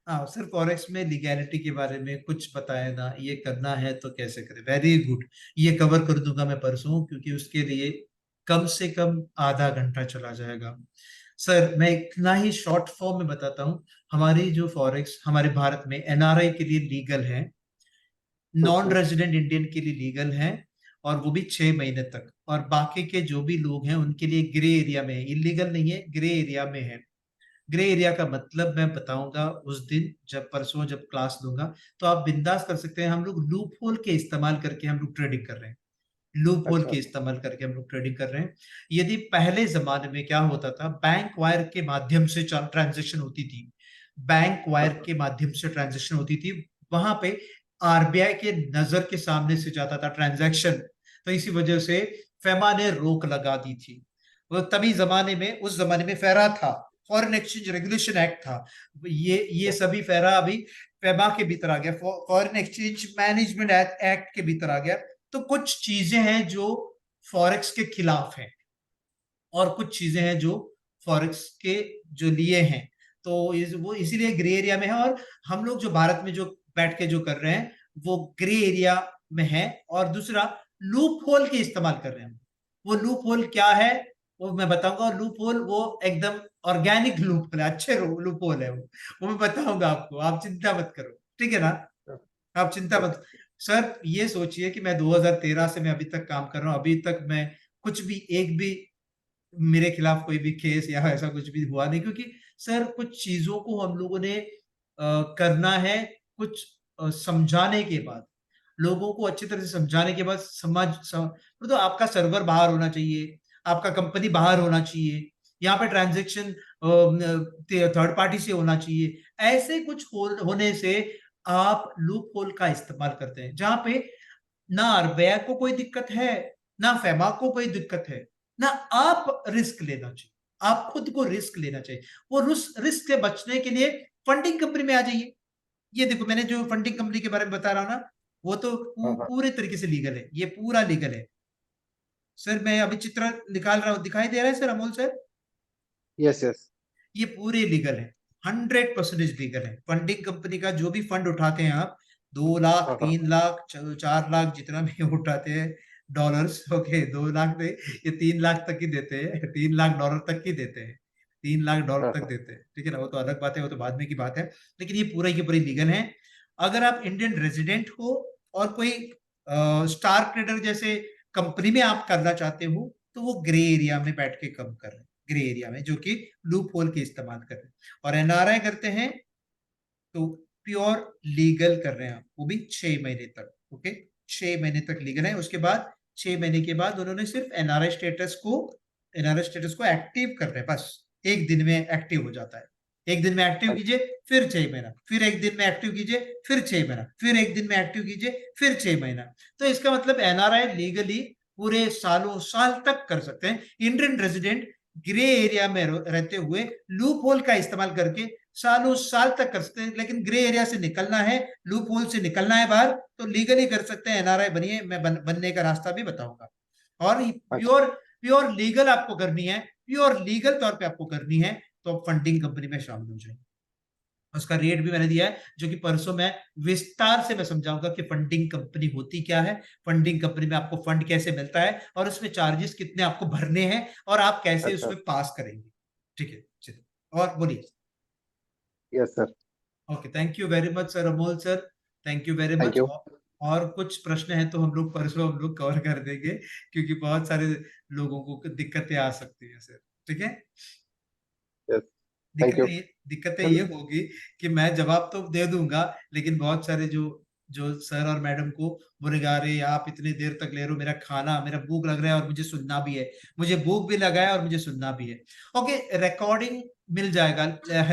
हाँ सर, फॉरेक्स में लीगैलिटी के बारे में कुछ बताए ना, ये करना है तो कैसे करें। वेरी गुड, ये कवर कर दूंगा मैं परसों, क्योंकि उसके लिए कम से कम आधा घंटा चला जाएगा। सर मैं इतना ही शॉर्ट फॉर्म में बताता हूँ। हमारी जो फॉरेक्स हमारे भारत में एनआरआई के लिए लीगल है, नॉन रेजिडेंट इंडियन के लिए लीगल है, और वो भी 6 महीने तक। और बाकी के जो भी लोग हैं उनके लिए ग्रे एरिया में है, इलीगल नहीं है, ग्रे एरिया में है। ग्रे एरिया का मतलब मैं बताऊंगा उस दिन, जब परसों जब क्लास लूंगा, तो आप बिंदास कर सकते हैं। हम लोग लूप होल के इस्तेमाल करके हम लोग ट्रेडिंग कर रहे हैं, लूप होल अच्छा। के इस्तेमाल करके हम लोग ट्रेडिंग कर रहे हैं। यदि पहले जमाने में क्या होता था, बैंक वायर के माध्यम से ट्रांजेक्शन होती थी, बैंक वायर के माध्यम से ट्रांजेक्शन होती थी, वहां पे आरबीआई के नजर के सामने से जाता था ट्रांजैक्शन, तो इसी वजह से फेमा ने रोक लगा दी थी। वो तभी जमाने में, उस जमाने में फेरा था, फॉरेन एक्सचेंज रेगुलेशन एक्ट था। ये सभी फेरा अभी फेमा के भीतर आ गया, फॉरेन एक्सचेंज मैनेजमेंट एक्ट के भीतर आ गया। तो कुछ चीजें हैं जो फॉरेक्स के खिलाफ हैं, और कुछ चीजें हैं जो फॉरेक्स के जो लिए हैं। तो वो इसीलिए ग्रे एरिया में है। और हम लोग जो भारत में जो बैठ के जो कर रहे हैं वो ग्रे एरिया में है। और दूसरा, लूप होल के इस्तेमाल कर रहे हैं। वो लूप होल क्या है वो मैं बताऊंगा। और लूप होल वो एकदम ऑर्गेनिक लूप होल है, अच्छे लूप होल है वो मैं बताऊंगा आपको, आप चिंता मत करो, ठीक है ना। आप चिंता मत। सर ये सोचिए कि मैं 2013 से मैं अभी तक काम कर रहा हूं, अभी तक मैं कुछ भी, एक भी मेरे खिलाफ कोई भी केस या ऐसा कुछ भी हुआ नहीं। क्योंकि सर कुछ चीजों को हम लोगों ने करना है, कुछ समझाने के बाद, लोगों को अच्छी तरह से समझाने के बाद तो आपका सर्वर बाहर होना चाहिए, आपका कंपनी बाहर होना चाहिए, यहाँ पे ट्रांजेक्शन थर्ड पार्टी से होना चाहिए। ऐसे कुछ होने से आप लूप होल का इस्तेमाल करते हैं, जहां पे ना आरबीआई को कोई दिक्कत है, ना फेमा को कोई दिक्कत है, ना आप रिस्क लेना चाहिए, आप खुद को रिस्क लेना चाहिए। वो रिस्क से बचने के लिए फंडिंग कंपनी में आ जाइए। ये देखो, मैंने जो फंडिंग कंपनी के बारे में बता रहा हूं ना, वो तो हाँ हाँ। पूरे तरीके से लीगल है, ये पूरा लीगल है। सर मैं अभी चित्र निकाल रहा हूं, दिखाई दे रहा है sir Amol sir? Yes yes. ये पूरे लीगल है, 100% लीगल है। फंडिंग कंपनी का जो भी फंड उठाते हैं आप, 2 लाख, हाँ हाँ। 3 लाख, 4 लाख, जितना भी उठाते हैं डॉलर्स, ओके, 2 लाख नहीं, ये 3 लाख तक ही देते हैं, $3 लाख तक ही देते हैं, $3 लाख हाँ तक हाँ। देते हैं, ठीक है ना। वो तो अलग बात है, वो तो बाद में की बात है। लेकिन ये पूरा की पूरी लीगल है। अगर आप इंडियन रेजिडेंट हो और कोई स्टार ट्रेडर जैसे कंपनी में आप करना चाहते हो, तो वो ग्रे एरिया में बैठ के कम कर रहे हैं, ग्रे एरिया में, जो कि लूप होल के इस्तेमाल कर रहे हैं। और एनआरआई करते हैं तो प्योर लीगल कर रहे हैं आप, वो भी 6 महीने तक, ओके। 6 महीने तक लीगल है। उसके बाद 6 महीने के बाद उन्होंने सिर्फ एनआरआई स्टेटस को एक्टिव कर रहे हैं, बस। एक दिन में एक्टिव हो जाता है, एक दिन में एक्टिव कीजिए, फिर 6 महीना, फिर एक दिन में एक्टिव कीजिए, फिर 6 महीना, फिर एक दिन में एक्टिव कीजिए, फिर 6 महीना। तो इसका मतलब एनआरआई लीगली पूरे सालों साल तक कर सकते हैं। इंडियन रेजिडेंट ग्रे एरिया में रहते हुए लूप होल का इस्तेमाल करके सालों साल तक कर सकते हैं। लेकिन ग्रे एरिया से निकलना है, लूप होल से निकलना है बाहर, तो लीगली कर सकते हैं। एनआरआई बनिए, मैं बनने का रास्ता भी बताऊंगा। और अच्छा। प्योर प्योर लीगल आपको करनी है, प्योर लीगल तौर पे आपको करनी है, तो आप फंडिंग कंपनी में शामिल हो जाए। उसका रेट भी मैंने दिया है, जो कि परसों मैं विस्तार से मैं समझाऊंगा कि फंडिंग कंपनी होती क्या है, फंडिंग कंपनी में आपको फंड कैसे मिलता है, और उसमें चार्जेस कितने आपको भरने हैं, और आप कैसे अच्छा। उसमें पास करेंगे, ठीक है। चलिए, और बोलिए। Yes sir. Okay, thank you very much sir Amol sir, thank you very thank much. You. और कुछ प्रश्न हैं तो हम लोग परसों हम लोग कवर कर देंगे, क्योंकि बहुत सारे लोगों को दिक्कतें आ सकती हैं सर। ठीक है, यस, थैंक यू दिक्कतें सर। ये होगी कि मैं जवाब तो दे दूंगा, लेकिन बहुत सारे जो जो सर और मैडम को बोलेगा, अरे आप इतने देर तक ले रहे हो, मेरा खाना, मेरा भूख लग रहा है और मुझे सुनना भी है, मुझे भूख भी लगा है और मुझे सुनना भी है। ओके, रिकॉर्डिंग मिल जाएगा।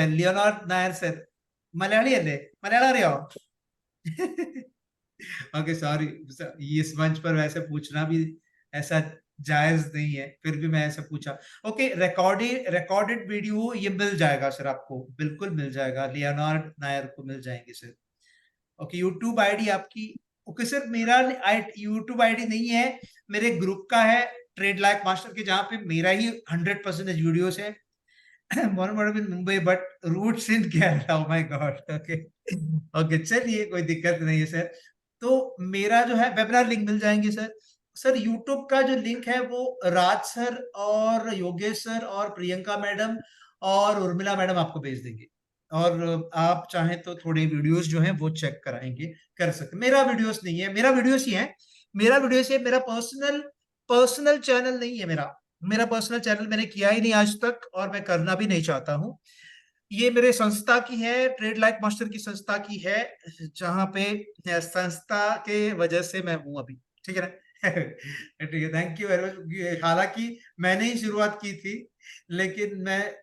लियोनार्ड नायर सर, मलयाली अल्ले, मलयाला അറിയോ? ओके सॉरी, इस मंच पर वैसे पूछना भी ऐसा जायज नहीं है, फिर भी मैं ऐसे पूछा। ओके, रिकॉर्डेड वीडियो ये मिल जाएगा सर, आपको बिल्कुल मिल जाएगा, लियोनार्ड नायर को मिल जाएंगे सर। ओके, यूट्यूब आईडी आपकी, ओके सर, मेरा यूट्यूब आईडी नहीं है, मेरे ग्रुप का है, ट्रेड लाइक मास्टर के, जहाँ पे मेरा ही 100% वीडियोस है। born in Mumbai but roots in Kerala, oh my god, okay, okay चलिए, कोई दिक्कत नहीं है सर। तो मेरा जो है वेबिनार लिंक मिल जाएंगे सर। सर यूट्यूब का जो लिंक है वो राज सर और योगेश सर और प्रियंका मैडम और उर्मिला मैडम आपको भेज देंगे, और आप चाहें तो थोड़े वीडियोस जो हैं वो चेक कराएंगे, कर सकते। मेरा वीडियोस नहीं है, मेरा वीडियोस ही है, मेरा वीडियोस है, मेरा पर्सनल पर्सनल चैनल नहीं है मेरा। मेरा पर्सनल चैनल मैंने किया ही नहीं आज तक, और मैं करना भी नहीं चाहता हूँ। ये मेरे संस्था की है, ट्रेड लाइक मास्टर की संस्था की है, जहां पे संस्था के वजह से मैं हूं अभी। ठीक है ना? ठीक है, थैंक यू वेरी मच। हालांकि मैंने ही शुरुआत की थी, लेकिन मैं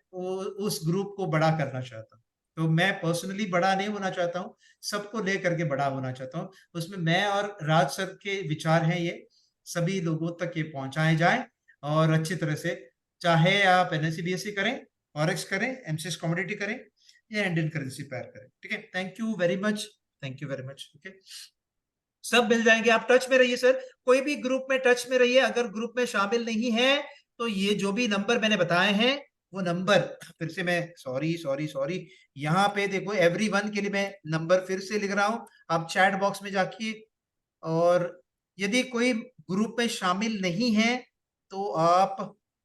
उस ग्रुप को बड़ा करना चाहता हूँ। तो मैं पर्सनली बड़ा नहीं होना चाहता हूँ, सबको लेकर के बड़ा होना चाहता हूँ। उसमें मैं और राज सर के विचार हैं, ये सभी लोगों तक ये पहुंचाए जाए, और अच्छी तरह से, चाहे आप एनएससी बीएससी करें, फॉरेक्स करें, एमसीएस कमोडिटी करें, या इंडियन करेंसी पेयर करें। ठीक है, thank you very much, thank you very much. Okay, सब मिल जाएंगे, आप टच में रहिए सर, कोई भी ग्रुप में टच में रहिए। अगर ग्रुप में शामिल नहीं है तो ये जो भी नंबर मैंने बताए हैं वो नंबर, फिर से मैं सॉरी सॉरी सॉरी, यहाँ पे देखो एवरीवन के लिए मैं नंबर फिर से लिख रहा हूँ, आप चैट बॉक्स में जाके, और यदि कोई ग्रुप में शामिल नहीं है तो आप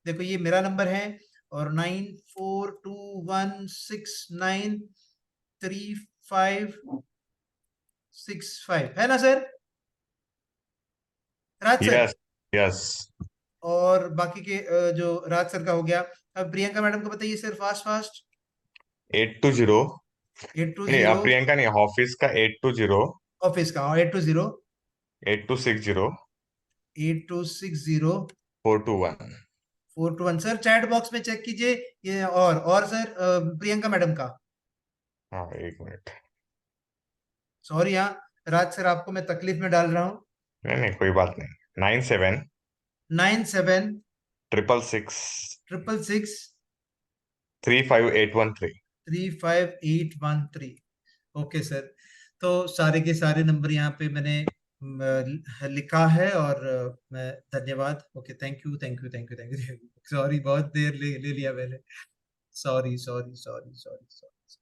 देखो, ये मेरा नंबर है, और 9421693565 है ना सर, राज सर? Yes yes. और बाकी के जो राज सर का हो गया। अब प्रियंका मैडम को बताइए sir, fast fast. 820, eight two नहीं जीरो अब प्रियंका नहीं, ऑफिस का 820, ऑफिस का, 820 8260 8260 421। 421 सर, चैट बॉक्स में चेक कीजिए ये, और सर प्रियंका मैडम का, हाँ एक मिनट। सॉरी हाँ राज सर, आपको मैं तकलीफ में डाल रहा हूँ। नहीं नहीं कोई बात नहीं। 97 97 666 666 35813। 35813। ओके सर, तो सारे के सारे नंबर यहाँ पे मैंने लिखा है, और मैं धन्यवाद। Okay, thank you thank you thank you thank you, sorry बहुत देर ले लिया मैंने, sorry sorry sorry sorry sorry.